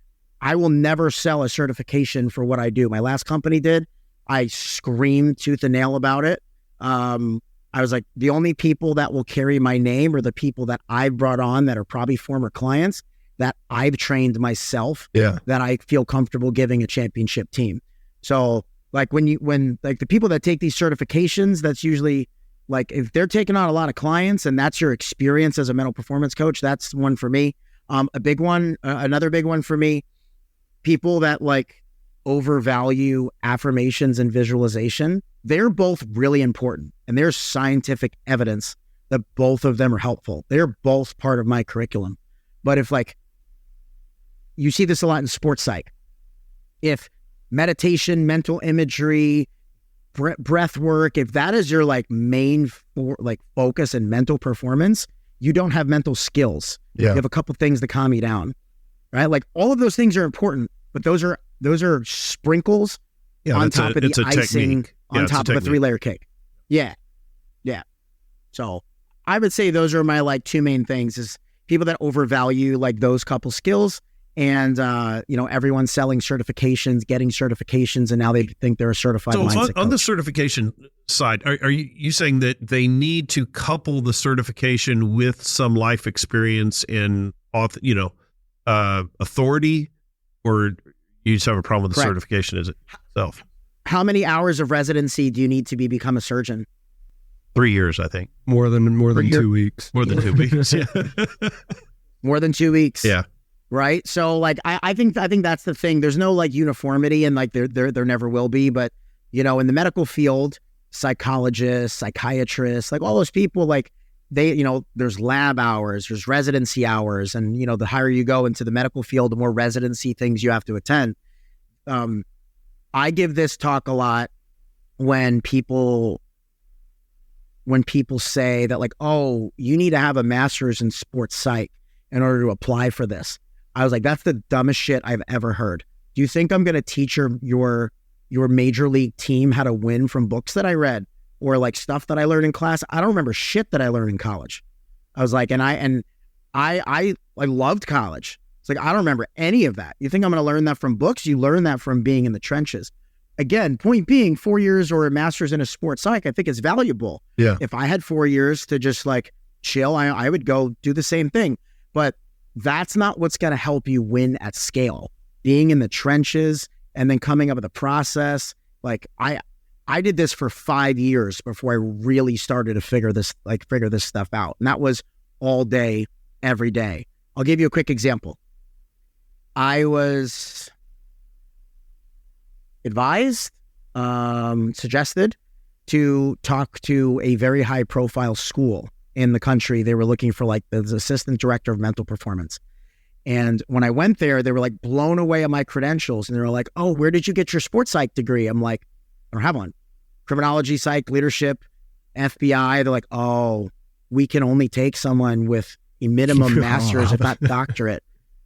Speaker 4: I will never sell a certification for what I do. My last company did. I screamed tooth and nail about it. I was the only people that will carry my name are the people that I've brought on that are probably former clients that I've trained myself, that I feel comfortable giving a championship team. So when the people that take these certifications, that's usually if they're taking on a lot of clients and that's your experience as a mental performance coach, that's one for me. A big one, another big one for me, people that like overvalue affirmations and visualization, they're both really important. And there's scientific evidence that both of them are helpful. They're both part of my curriculum. But if like, you see this a lot in sports psych, if meditation, mental imagery, breath work, if that is your like main focus and mental performance, you don't have mental skills.
Speaker 3: Yeah.
Speaker 4: You have a couple things to calm you down, right? Like all of those things are important, but those are sprinkles on top of the icing on top of a 3-layer cake. Yeah. Yeah. So I would say those are my like 2 main things, is people that overvalue like those couple skills, and everyone's selling certifications, getting certifications, and now they think they're a certified mindset coach.
Speaker 2: On the certification side, are you saying that they need to couple the certification with some life experience and authority, or you just have a problem with the certification as itself?
Speaker 4: How many hours of residency do you need to become a surgeon?
Speaker 2: 3 years, I think.
Speaker 3: More than 2 weeks.
Speaker 2: More than 2 weeks. Yeah.
Speaker 4: More than 2 weeks.
Speaker 2: Yeah.
Speaker 4: Right. So like, I think that's the thing. There's no like uniformity, and like there never will be, but in the medical field, psychologists, psychiatrists, like all those people, like they, there's lab hours, there's residency hours, and the higher you go into the medical field, the more residency things you have to attend. I give this talk a lot when people say that like, oh, you need to have a master's in sports psych in order to apply for this. I was like, that's the dumbest shit I've ever heard. Do you think I'm going to teach your major league team how to win from books that I read or like stuff that I learned in class? I don't remember shit that I learned in college. I was like, I loved college. It's like, I don't remember any of that. You think I'm going to learn that from books? You learn that from being in the trenches. Again, point being, 4 years or a master's in a sports psych, I think is valuable.
Speaker 3: Yeah.
Speaker 4: If I had 4 years to just like chill, I would go do the same thing. But that's not what's going to help you win at scale. Being in the trenches and then coming up with a process. Like I did this for 5 years before I really started to figure this stuff out. And that was all day, every day. I'll give you a quick example. I was advised, suggested to talk to a very high profile school in the country. They were looking for like the assistant director of mental performance. And when I went there, they were like blown away at my credentials. And they were like, oh, where did you get your sports psych degree? I'm like, I don't have one. Criminology, psych, leadership, FBI. They're like, oh, we can only take someone with a minimum master's, if not doctorate,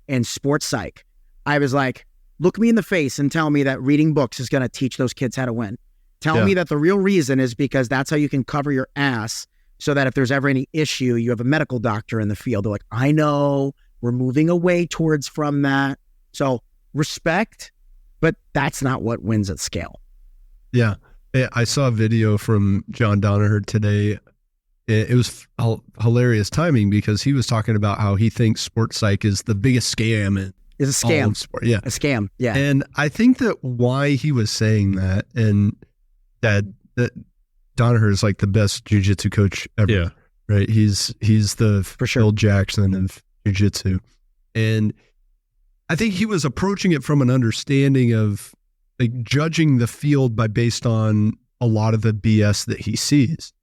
Speaker 4: in sports psych. I was like, look me in the face and tell me that reading books is going to teach those kids how to win. Tell me that the real reason is because that's how you can cover your ass, so that if there's ever any issue, you have a medical doctor in the field. They're like, I know, we're moving away from that. So respect, but that's not what wins at scale.
Speaker 3: Yeah. I saw a video from John Danaher today. It was hilarious timing, because he was talking about how he thinks sports psych is the biggest scam.
Speaker 4: It's a scam.
Speaker 3: Sport. Yeah.
Speaker 4: A scam. Yeah.
Speaker 3: And I think that why he was saying that, and that Danaher is like the best jiu-jitsu coach ever.
Speaker 2: Yeah.
Speaker 3: Right. He's the
Speaker 4: For sure.
Speaker 3: Phil Jackson of jiu-jitsu. And I think he was approaching it from an understanding of like judging the field based on a lot of the BS that he sees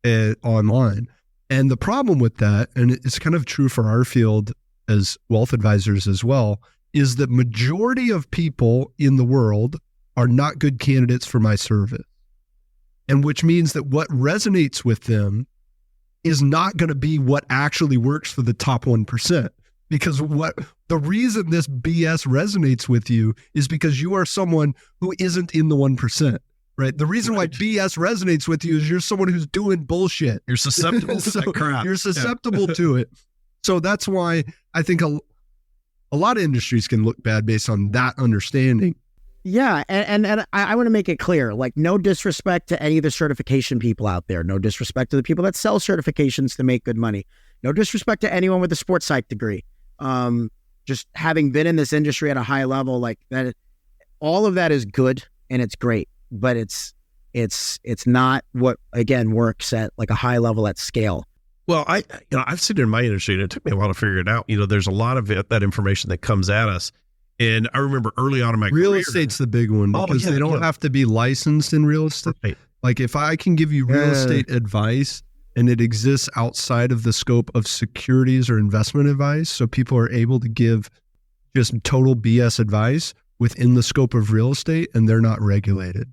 Speaker 3: online. And the problem with that, and it's kind of true for our field as wealth advisors as well, is that majority of people in the world are not good candidates for my service. And which means that what resonates with them is not going to be what actually works for the top 1%. Because the reason this BS resonates with you is because you are someone who isn't in the 1%, right? The reason why BS resonates with you is you're someone who's doing bullshit.
Speaker 2: You're susceptible to that crap.
Speaker 3: You're susceptible to it. So that's why I think a lot of industries can look bad based on that understanding.
Speaker 4: Yeah. And I want to make it clear, like, no disrespect to any of the certification people out there. No disrespect to the people that sell certifications to make good money. No disrespect to anyone with a sports psych degree. Just having been in this industry at a high level, like that, all of that is good and it's great, but it's not what, again, works at like a high level at scale.
Speaker 2: Well, I've seen it in my industry, and it took me a while to figure it out. There's a lot of that information that comes at us. And I remember early on in my
Speaker 3: real
Speaker 2: career,
Speaker 3: estate's the big one because they don't have to be licensed in real estate.
Speaker 2: Right.
Speaker 3: Like if I can give you real estate advice and it exists outside of the scope of securities or investment advice, so people are able to give just total BS advice within the scope of real estate and they're not regulated.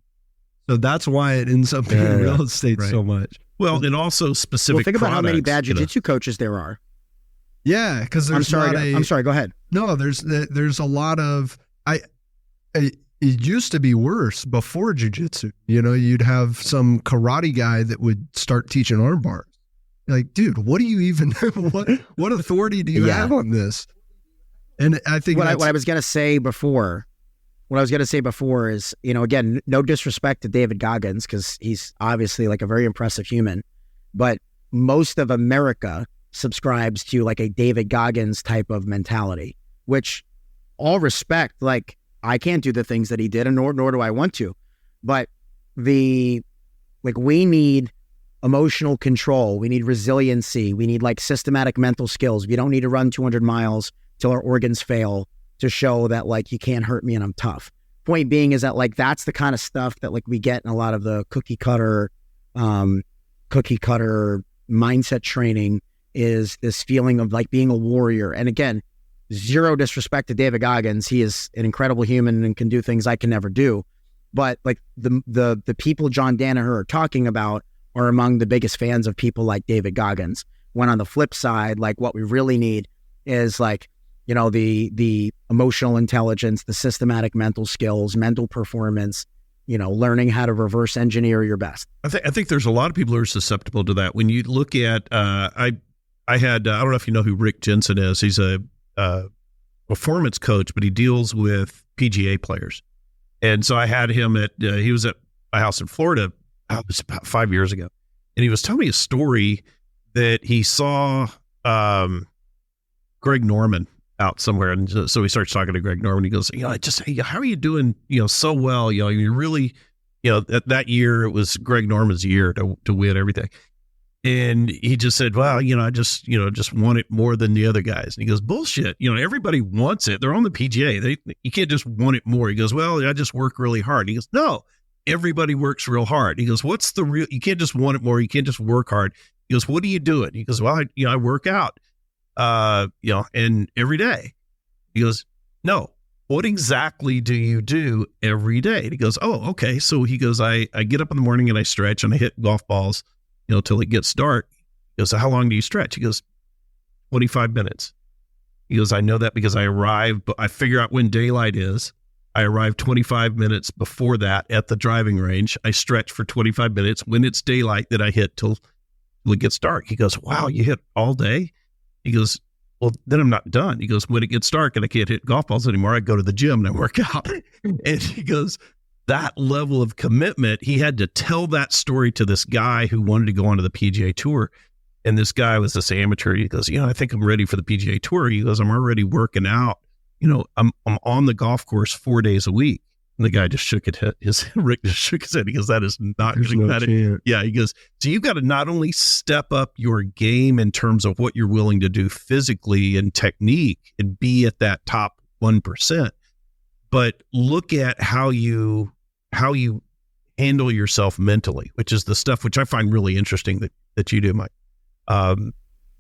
Speaker 3: So that's why it ends up being real estate so much.
Speaker 2: Well, and also specific
Speaker 4: think about how many bad
Speaker 2: products,
Speaker 4: jiu-jitsu coaches there are.
Speaker 3: Yeah, because there's
Speaker 4: I'm sorry, go ahead.
Speaker 3: No, there's a lot of it used to be worse before jiu-jitsu. You'd have some karate guy that would start teaching arm bars. Like, dude, what do you even what authority do you have on this? And I think
Speaker 4: what I was gonna say before is, again, no disrespect to David Goggins, because he's obviously like a very impressive human, but most of America subscribes to like a David Goggins type of mentality, which, all respect, like I can't do the things that he did, and nor do I want to, but we need emotional control, we need resiliency, we need like systematic mental skills. We don't need to run 200 miles till our organs fail to show that like you can't hurt me and I'm tough. Point being is that like that's the kind of stuff that like we get in a lot of the cookie cutter mindset training, is this feeling of like being a warrior. And again, zero disrespect to David Goggins. He is an incredible human and can do things I can never do. But like the people John Danaher are talking about are among the biggest fans of people like David Goggins. When on the flip side, like what we really need is like, the emotional intelligence, the systematic mental skills, mental performance, learning how to reverse engineer your best.
Speaker 2: I think there's a lot of people who are susceptible to that. When you look at, I don't know if you know who Rick Jensen is. He's a performance coach, but he deals with PGA players. And so I had him he was at my house in Florida, it was about 5 years ago. And he was telling me a story that he saw Greg Norman out somewhere. And so he starts talking to Greg Norman. He goes, how are you doing, so well? You're really, that year it was Greg Norman's year to win everything. And he just said, well, I just want it more than the other guys. And he goes, bullshit. Everybody wants it. They're on the PGA. You can't just want it more. He goes, well, I just work really hard. He goes, no, everybody works real hard. He goes, you can't just want it more. You can't just work hard. He goes, what are you doing? He goes, well, I work out, and every day. He goes, no, what exactly do you do every day? And he goes, oh, okay. So he goes, I get up in the morning and I stretch and I hit golf balls, till it gets dark. He goes, so how long do you stretch? He goes, 25 minutes. He goes, I know that because I figure out when daylight is. I arrive 25 minutes before that at the driving range. I stretch for 25 minutes. When it's daylight, that I hit till it gets dark. He goes, wow, you hit all day? He goes, well, then I'm not done. He goes, when it gets dark and I can't hit golf balls anymore, I go to the gym and I work out. And he goes, that level of commitment, he had to tell that story to this guy who wanted to go onto the PGA Tour. And this guy was this amateur. He goes, I think I'm ready for the PGA Tour. He goes, I'm already working out. I'm on the golf course 4 days a week. And the guy just shook Rick just shook his head. He goes, that is not going to cut it. Yeah. He goes, so you've got to not only step up your game in terms of what you're willing to do physically and technique and be at that top 1%, but look at how you handle yourself mentally, which is the stuff which I find really interesting that you do, Mike.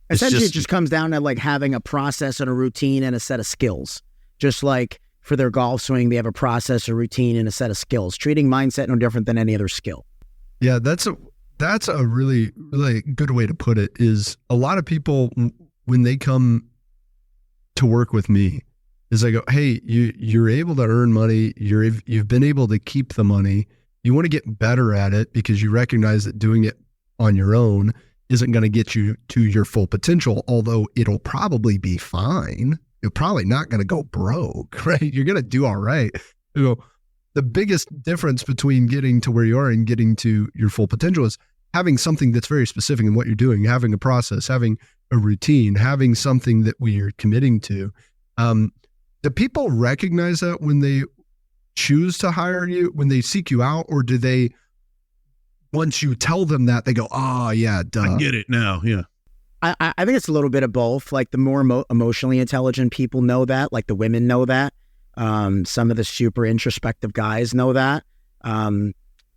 Speaker 4: Essentially, it just comes down to like having a process and a routine and a set of skills. Just like for their golf swing, they have a process, a routine, and a set of skills. Treating mindset no different than any other skill. Yeah,
Speaker 3: that's a really, really good way to put it. Is a lot of people, when they come to work with me, is I go, hey, you're able to earn money. You've been able to keep the money. You want to get better at it because you recognize that doing it on your own isn't going to get you to your full potential, although it'll probably be fine. You're probably not going to go broke, right? You're going to do all right. The biggest difference between getting to where you are and getting to your full potential is having something that's very specific in what you're doing, having a process, having a routine, having something that we are committing to. Do people recognize that when they choose to hire you, when they seek you out, or do they, once you tell them that, they go, oh yeah, duh.
Speaker 2: I get it now. Yeah.
Speaker 4: I think it's a little bit of both. Like the more emotionally intelligent people know that, like the women know that. Some of the super introspective guys know that.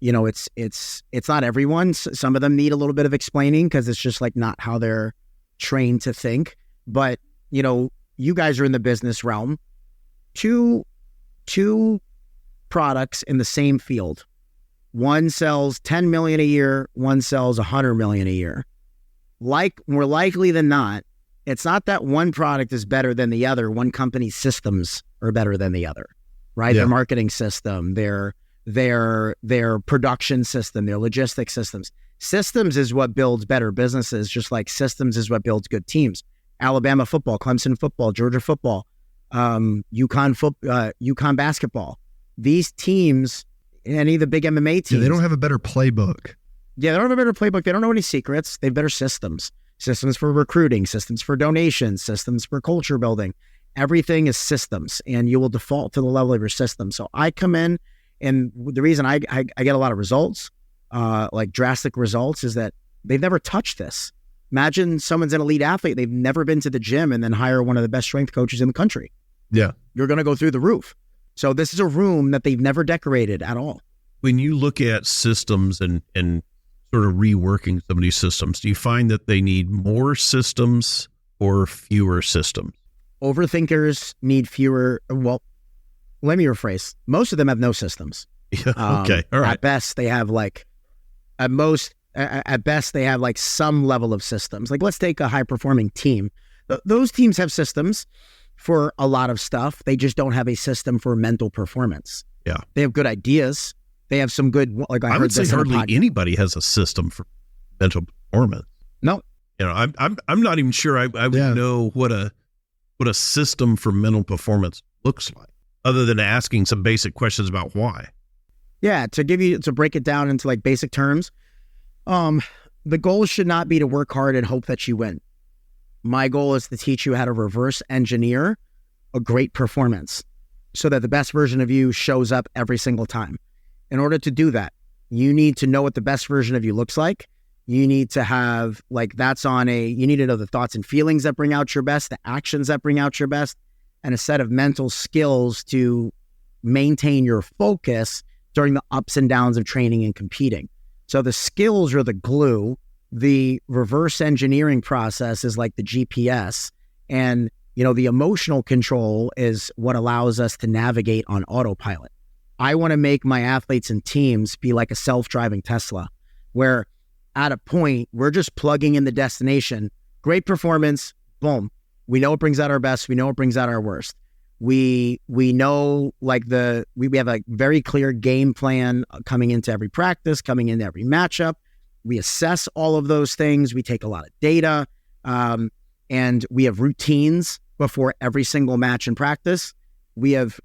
Speaker 4: It's not everyone. Some of them need a little bit of explaining because it's just like not how they're trained to think. But, you guys are in the business realm. Two products in the same field. One sells 10 million a year. One sells 100 million a year. Like more likely than not, it's not that one product is better than the other. One company's systems are better than the other, right?
Speaker 2: Yeah.
Speaker 4: Their marketing system, their production system, their logistics systems. Systems is what builds better businesses, just like systems is what builds good teams. Alabama football, Clemson football, Georgia football, UConn basketball. These teams, any of the big MMA teams,
Speaker 3: they don't have a better playbook.
Speaker 4: Yeah, they don't have a better playbook. They don't know any secrets. They have better systems. Systems for recruiting, systems for donations, systems for culture building. Everything is systems, and you will default to the level of your system. So I come in, and the reason I get a lot of results, like drastic results, is that they've never touched this. Imagine someone's an elite athlete. They've never been to the gym and then hire one of the best strength coaches in the country.
Speaker 2: Yeah.
Speaker 4: You're going to go through the roof. So this is a room that they've never decorated at all.
Speaker 2: When you look at systems and sort of reworking some of these systems, do you find that they need more systems or fewer systems?
Speaker 4: Overthinkers need fewer. Well, let me rephrase. Most of them have no systems.
Speaker 2: Yeah. Okay. All right.
Speaker 4: At best, they have at best, they have like some level of systems. Like let's take a high performing team. Those teams have systems for a lot of stuff. They just don't have a system for mental performance.
Speaker 2: Yeah.
Speaker 4: They have good ideas. They have some good, like I
Speaker 2: would
Speaker 4: heard
Speaker 2: say hardly anybody has a system for mental performance.
Speaker 4: No.
Speaker 2: I'm not even sure I would know what a system for mental performance looks like, other than asking some basic questions about why.
Speaker 4: Yeah, to break it down into like basic terms, the goal should not be to work hard and hope that you win. My goal is to teach you how to reverse engineer a great performance so that the best version of you shows up every single time. In order to do that, you need to know what the best version of you looks like. You need to have you need to know the thoughts and feelings that bring out your best, the actions that bring out your best, and a set of mental skills to maintain your focus during the ups and downs of training and competing. So the skills are the glue. The reverse engineering process is like the GPS. And, the emotional control is what allows us to navigate on autopilot. I want to make my athletes and teams be like a self-driving Tesla, where at a point, we're just plugging in the destination. Great performance, boom. We know it brings out our best. We know it brings out our worst. We know we have a very clear game plan coming into every practice, coming into every matchup. We assess all of those things. We take a lot of data, and we have routines before every single match in practice. We have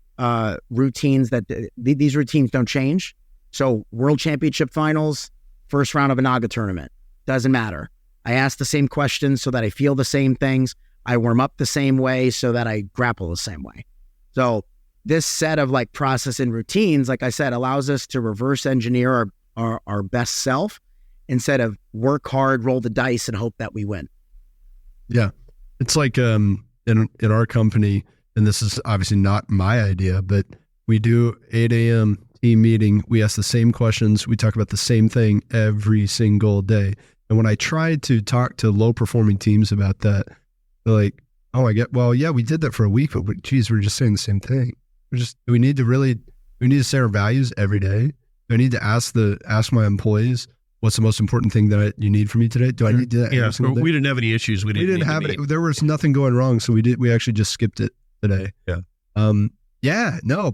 Speaker 4: routines that these routines don't change. So World Championship Finals, first round of a NAGA tournament, doesn't matter. I ask the same questions so that I feel the same things. I warm up the same way so that I grapple the same way. So this set of like process and routines, like I said, allows us to reverse engineer our best self instead of work hard, roll the dice, and hope that we win.
Speaker 3: Yeah. It's like in our company, and this is obviously not my idea, but we do 8 a.m. team meeting. We ask the same questions. We talk about the same thing every single day. And when I try to talk to low performing teams about that, they're like, oh, we did that for a week, but geez, we're just saying the same thing. We need to say our values every day. Do I need to ask my employees, what's the most important thing that you need from me today? Do I need to do that?
Speaker 2: Yeah, so we didn't have any issues. We didn't have it.
Speaker 3: There was nothing going wrong. So we actually just skipped it today.
Speaker 2: Yeah.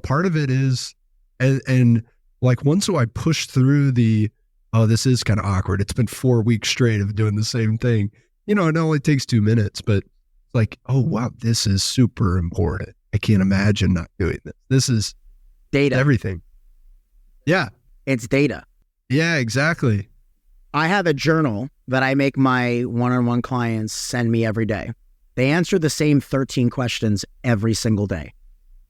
Speaker 3: Part of it is, and like once I push through this is kind of awkward. It's been 4 weeks straight of doing the same thing. It only takes 2 minutes, but it's like, oh, wow, this is super important. I can't imagine not doing this. This is
Speaker 4: data.
Speaker 3: Everything. Yeah.
Speaker 4: It's data.
Speaker 3: Yeah, exactly.
Speaker 4: I have a journal that I make my one-on-one clients send me every day. They answer the same 13 questions every single day.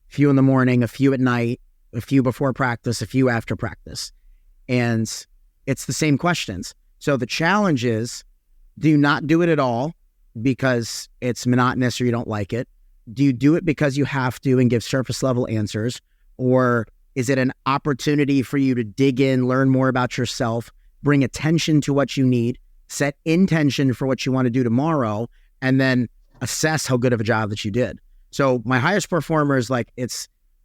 Speaker 4: A few in the morning, a few at night, a few before practice, a few after practice. And it's the same questions. So the challenge is, do not do it at all because it's monotonous or you don't like it? Do you do it because you have to and give surface level answers? Or is it an opportunity for you to dig in, learn more about yourself, bring attention to what you need, set intention for what you want to do tomorrow, and then assess how good of a job that you did? So my highest performers, I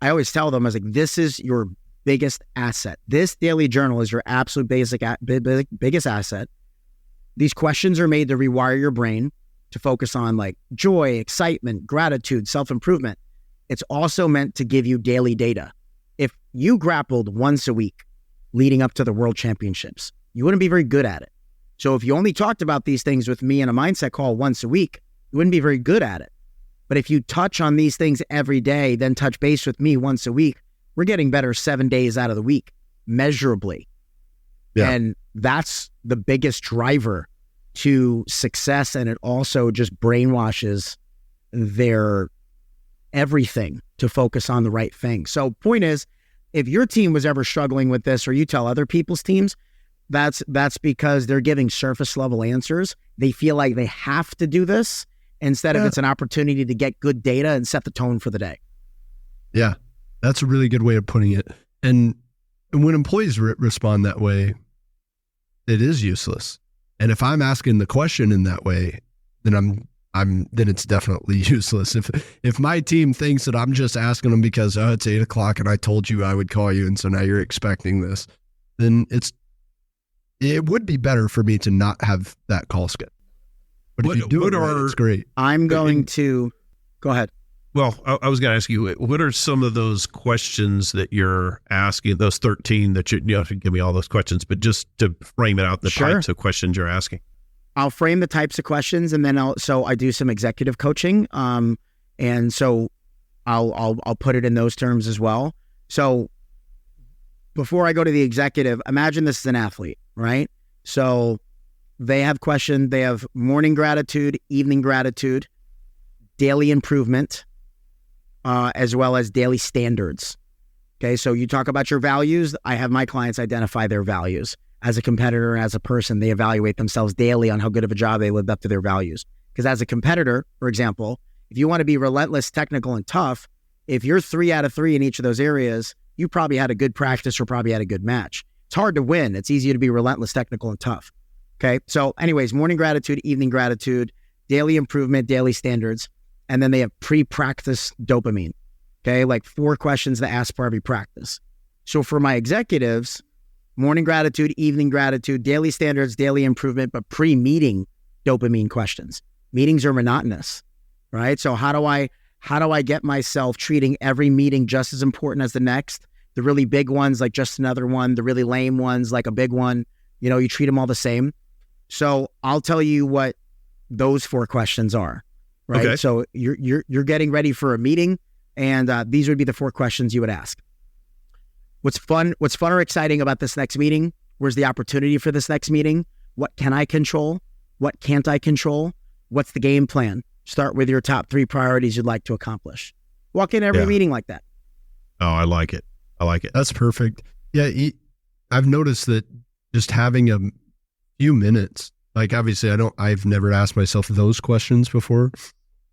Speaker 4: always tell them, I was like, this is your biggest asset. This daily journal is your absolute biggest asset. These questions are made to rewire your brain to focus on like joy, excitement, gratitude, self-improvement. It's also meant to give you daily data. If you grappled once a week leading up to the World Championships, you wouldn't be very good at it. So if you only talked about these things with me in a mindset call once a week, you wouldn't be very good at it. But if you touch on these things every day, then touch base with me once a week, we're getting better 7 days out of the week, measurably. Yeah. And that's the biggest driver to success. And it also just brainwashes their everything to focus on the right thing. So point is, if your team was ever struggling with this, or you tell other people's teams, that's because they're giving surface level answers. They feel like they have to do this instead of it's an opportunity to get good data and set the tone for the day.
Speaker 3: Yeah, that's a really good way of putting it. And when employees respond that way, it is useless. And if I'm asking the question in that way, then then it's definitely useless. If my team thinks that I'm just asking them because it's 8 o'clock and I told you I would call you, and so now you're expecting this, then it would be better for me to not have that call schedule. But if you do it right, it's great.
Speaker 4: I'm going to go ahead.
Speaker 2: Well, I was going to ask you, what are some of those questions that you're asking, those 13 that you don't have to give me all those questions, but just to frame it out, the types of questions you're asking?
Speaker 4: I'll frame the types of questions, and then I do some executive coaching. And so I'll put it in those terms as well. So before I go to the executive, imagine this is an athlete, right? So they have questions. They have morning gratitude, evening gratitude, daily improvement, as well as daily standards. Okay, so you talk about your values. I have my clients identify their values. As a competitor and as a person, they evaluate themselves daily on how good of a job they lived up to their values. Because as a competitor, for example, if you want to be relentless, technical, and tough, if you're 3 out of 3 in each of those areas, you probably had a good practice or probably had a good match. It's hard to win. It's easier to be relentless, technical, and tough. Okay, so anyways, morning gratitude, evening gratitude, daily improvement, daily standards, and then they have pre-practice dopamine. Okay, like 4 questions to ask for every practice. So for my executives, morning gratitude, evening gratitude, daily standards, daily improvement, but pre-meeting dopamine questions. Meetings are monotonous, right? So how do I get myself treating every meeting just as important as the next? The really big ones, like just another one. The really lame ones, like a big one. You treat them all the same. So I'll tell you what those 4 questions are, right? Okay. So you're getting ready for a meeting, and these would be the 4 questions you would ask. What's fun or exciting about this next meeting? Where's the opportunity for this next meeting? What can I control? What can't I control? What's the game plan? Start with your top 3 priorities you'd like to accomplish. Walk in every meeting like that.
Speaker 2: Oh, I like it.
Speaker 3: That's perfect. Yeah, I've noticed that just having a few minutes, like obviously I've never asked myself those questions before,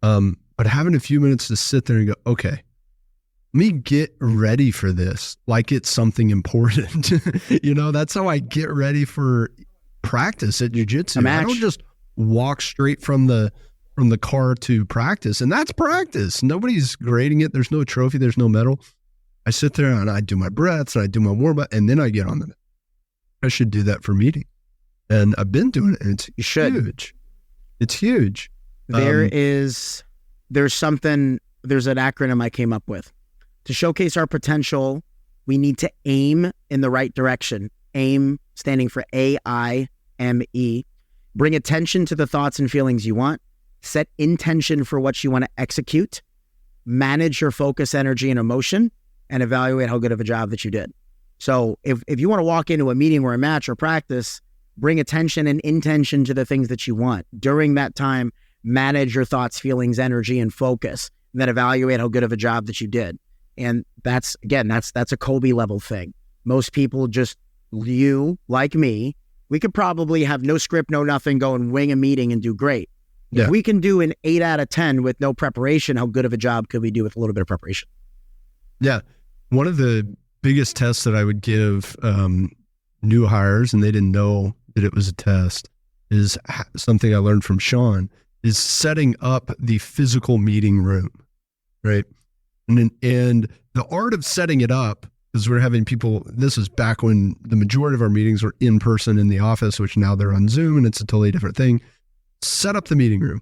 Speaker 3: but having a few minutes to sit there and go, okay, let me get ready for this like it's something important. That's how I get ready for practice at jiu-jitsu. I don't just walk straight from the car to practice, and that's practice. Nobody's grading it. There's no trophy. There's no medal. I sit there and I do my breaths and I do my warm-up, and then I get on the mat. I should do that for meeting. And I've been doing it, and it's huge. It's huge.
Speaker 4: There's an acronym I came up with. To showcase our potential, we need to aim in the right direction. AIM standing for AIME. Bring attention to the thoughts and feelings you want. Set intention for what you want to execute. Manage your focus, energy, and emotion, and evaluate how good of a job that you did. So if you want to walk into a meeting or a match or practice, bring attention and intention to the things that you want. During that time, manage your thoughts, feelings, energy, and focus, and then evaluate how good of a job that you did. And that's a Kobe level thing. Most people like me, we could probably have no script, no nothing, go and wing a meeting and do great. If we can do an 8 out of 10 with no preparation, how good of a job could we do with a little bit of preparation?
Speaker 3: Yeah. One of the biggest tests that I would give new hires, and they didn't know that it was a test, is something I learned from Shawn, is setting up the physical meeting room, right? And the art of setting it up, because we're having people, this is back when the majority of our meetings were in person in the office, which now they're on Zoom and it's a totally different thing. Set up the meeting room.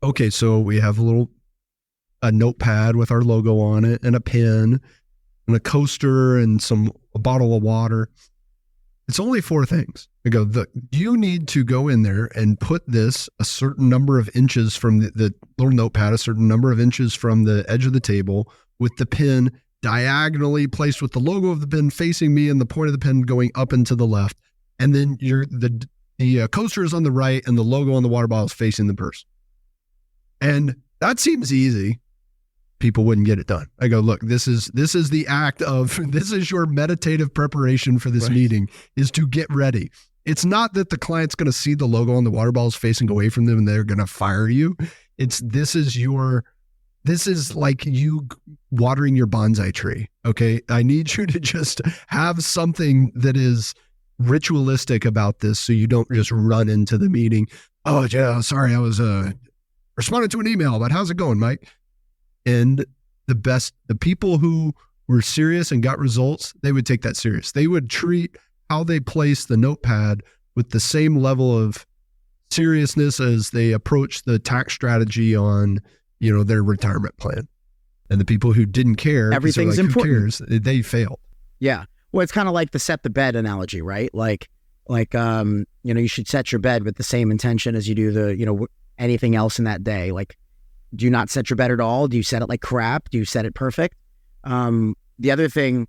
Speaker 3: Okay, so we have a notepad with our logo on it and a pen and a coaster and a bottle of water. It's only 4 things. I go, you need to go in there and put this a certain number of inches from the little notepad, a certain number of inches from the edge of the table, with the pen diagonally placed with the logo of the pen facing me and the point of the pen going up and to the left. And then the coaster is on the right and the logo on the water bottle is facing the person. And that seems easy. People wouldn't get it done. I go, look, this is the act of, this is your meditative preparation for this meeting, is to get ready. It's not that the client's going to see the logo on the water bottles facing away from them and they're going to fire you. This is like you watering your bonsai tree. Okay. I need you to just have something that is ritualistic about this, so you don't just run into the meeting. Oh yeah, sorry, I was responding to an email, but how's it going, Mike? And the people who were serious and got results, they would take that serious. They would treat how they place the notepad with the same level of seriousness as they approach the tax strategy on, their retirement plan. And the people who didn't care,
Speaker 4: everything's important.
Speaker 3: Who cares? They failed.
Speaker 4: Yeah. Well, it's kind of like the set the bed analogy, right? Like, you should set your bed with the same intention as you do anything else in that day. Like, do you not set your bed at all? Do you set it like crap? Do you set it perfect? The other thing,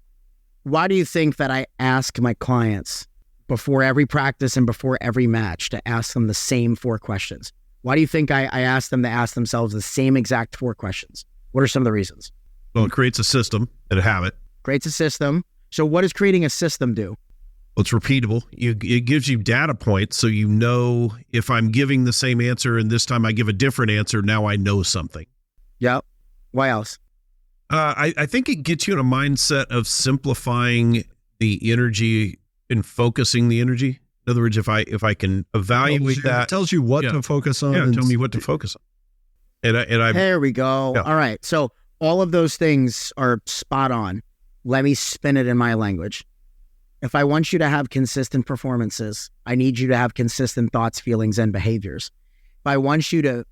Speaker 4: why do you think that I ask my clients before every practice and before every match to ask them the same 4 questions? Why do you think I ask them to ask themselves the same exact 4 questions? What are some of the reasons?
Speaker 2: Well, it creates a system and a habit.
Speaker 4: Creates a system. So what does creating a system do?
Speaker 2: Well, it's repeatable. It gives you data points, so you know if I'm giving the same answer and this time I give a different answer, now I know something.
Speaker 4: Yep. Why else?
Speaker 2: I think it gets you in a mindset of simplifying the energy and focusing the energy. In other words, if I can evaluate that,
Speaker 3: it tells you what to focus on.
Speaker 2: Yeah, tell me what to focus on. And I
Speaker 4: there we go. Yeah. All right. So all of those things are spot on. Let me spin it in my language. If I want you to have consistent performances, I need you to have consistent thoughts, feelings, and behaviors. If I want you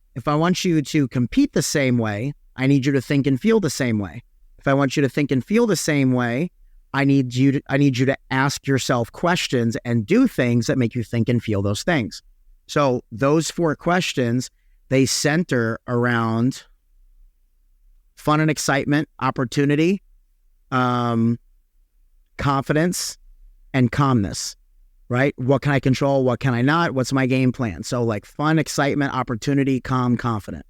Speaker 4: to compete the same way, I need you to think and feel the same way. If I want you to think and feel the same way, I need you to ask yourself questions and do things that make you think and feel those things. So those 4 questions, they center around fun and excitement, opportunity, confidence, and calmness, right? What can I control? What can I not? What's my game plan? So like fun, excitement, opportunity, calm, confident.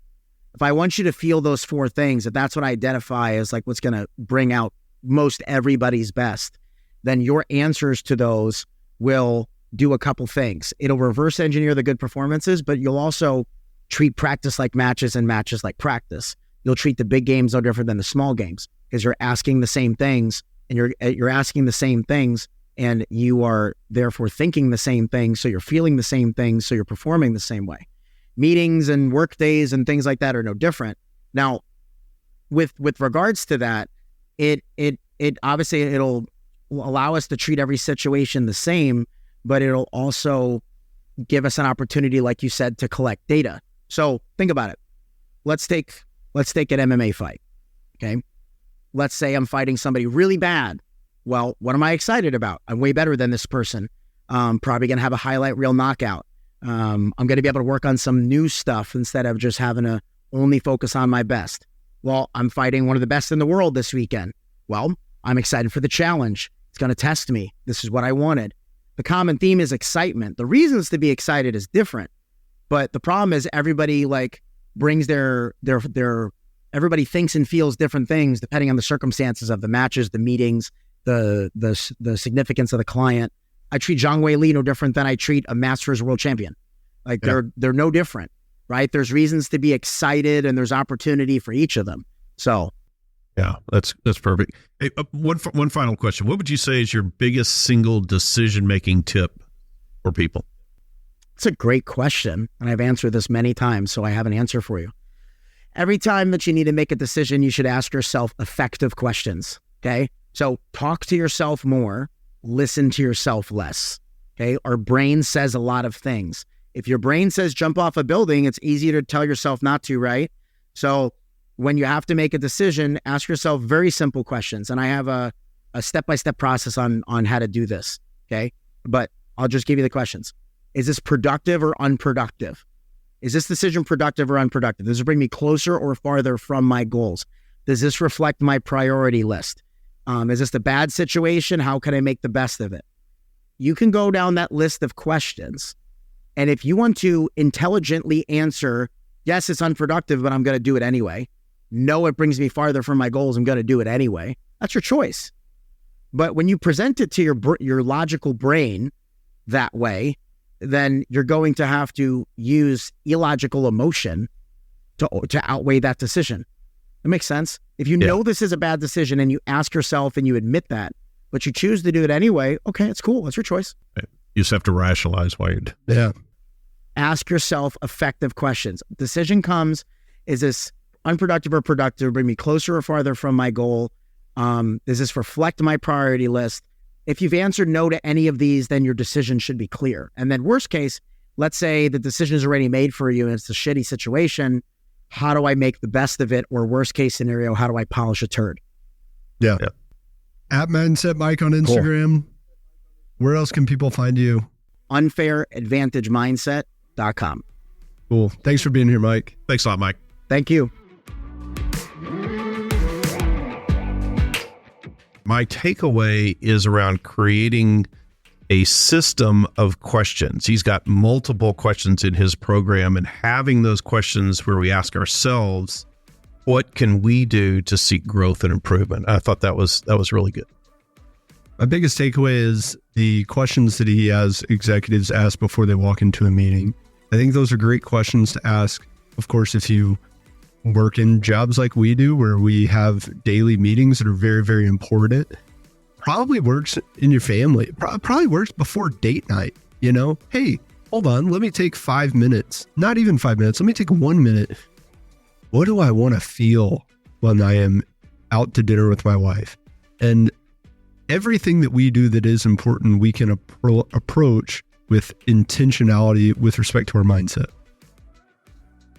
Speaker 4: If I want you to feel those 4 things, if that's what I identify as like what's going to bring out most everybody's best, then your answers to those will do a couple things. It'll reverse engineer the good performances, but you'll also treat practice like matches and matches like practice. You'll treat the big games no different than the small games because you're asking the same things and you're asking the same things and you are therefore thinking the same thing. So you're feeling the same things. So you're performing the same way. Meetings and work days and things like that are no different. Now, with regards to that, it obviously it'll allow us to treat every situation the same, but it'll also give us an opportunity, like you said, to collect data. So think about it. Let's take an MMA fight. Okay. Let's say I'm fighting somebody really bad. Well, what am I excited about? I'm way better than this person. Probably going to have a highlight reel knockout. I'm going to be able to work on some new stuff instead of just having to only focus on my best. Well, I'm fighting one of the best in the world this weekend. Well, I'm excited for the challenge. It's going to test me. This is what I wanted. The common theme is excitement. The reasons to be excited is different, but the problem is everybody brings everybody thinks and feels different things depending on the circumstances of the matches, the meetings, the significance of the client. I treat Zhang Wei Li no different than I treat a Masters world champion. They're no different. right? There's reasons to be excited and there's opportunity for each of them. So.
Speaker 2: Yeah, that's perfect. Hey, one final question. What would you say is your biggest single decision-making tip for people?
Speaker 4: It's a great question. And I've answered this many times, so I have an answer for you. Every time that you need to make a decision, you should ask yourself effective questions. Okay. So talk to yourself more, listen to yourself less. Okay. Our brain says a lot of things. If your brain says jump off a building, it's easier to tell yourself not to, right? So when you have to make a decision, ask yourself very simple questions. And I have a step-by-step process on how to do this, okay? But I'll just give you the questions. Is this productive or unproductive? Is this decision productive or unproductive? Does it bring me closer or farther from my goals? Does this reflect my priority list? Is this a bad situation? How can I make the best of it? You can go down that list of questions. And if you want to intelligently answer, yes, it's unproductive, but I'm going to do it anyway. No, it brings me farther from my goals. I'm going to do it anyway. That's your choice. But when you present it to your logical brain that way, then you're going to have to use illogical emotion to outweigh that decision. That makes sense? If you know this is a bad decision and you ask yourself and you admit that, but you choose to do it anyway, okay, it's cool. That's your choice.
Speaker 2: You just have to rationalize why you do.
Speaker 3: Yeah.
Speaker 4: Ask yourself effective questions. Decision comes, is this unproductive or productive, bring me closer or farther from my goal? Does this reflect my priority list? If you've answered no to any of these, then your decision should be clear. And then worst case, let's say the decision is already made for you and it's a shitty situation. How do I make the best of it? Or worst case scenario, how do I polish a turd?
Speaker 3: Yeah. At Mindset Mike on Instagram. Cool. Where else can people find you?
Speaker 4: unfairadvantagemindset.com.
Speaker 3: Cool. Thanks for being here, Mike.
Speaker 2: Thanks a lot, Mike.
Speaker 4: Thank you.
Speaker 2: My takeaway is around creating a system of questions. He's got multiple questions in his program, and having those questions where we ask ourselves, what can we do to seek growth and improvement? I thought that was really good.
Speaker 3: My biggest takeaway is the questions that he has executives ask before they walk into a meeting. I think those are great questions to ask. Of course, if you work in jobs like we do, where we have daily meetings that are very, very important, probably works in your family. Probably works before date night. You know, hey, hold on, let me take 5 minutes, not even 5 minutes. Let me take 1 minute. What do I want to feel when I am out to dinner with my wife? And everything that we do that is important, we can approach with intentionality with respect to our mindset.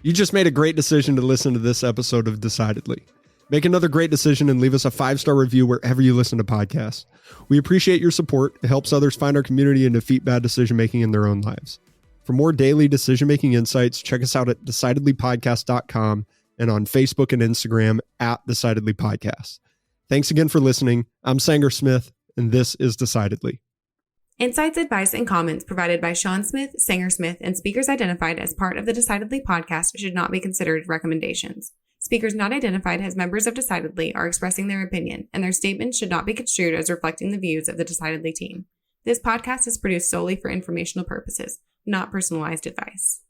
Speaker 5: You just made a great decision to listen to this episode of Decidedly. Make another great decision and leave us a 5-star review wherever you listen to podcasts. We appreciate your support. It helps others find our community and defeat bad decision-making in their own lives. For more daily decision-making insights, check us out at decidedlypodcast.com and on Facebook and Instagram at Decidedly Podcast. Thanks again for listening. I'm Sanger Smith, and this is Decidedly.
Speaker 1: Insights, advice, and comments provided by Shawn Smith, Sanger Smith, and speakers identified as part of the Decidedly podcast should not be considered recommendations. Speakers not identified as members of Decidedly are expressing their opinion, and their statements should not be construed as reflecting the views of the Decidedly team. This podcast is produced solely for informational purposes, not personalized advice.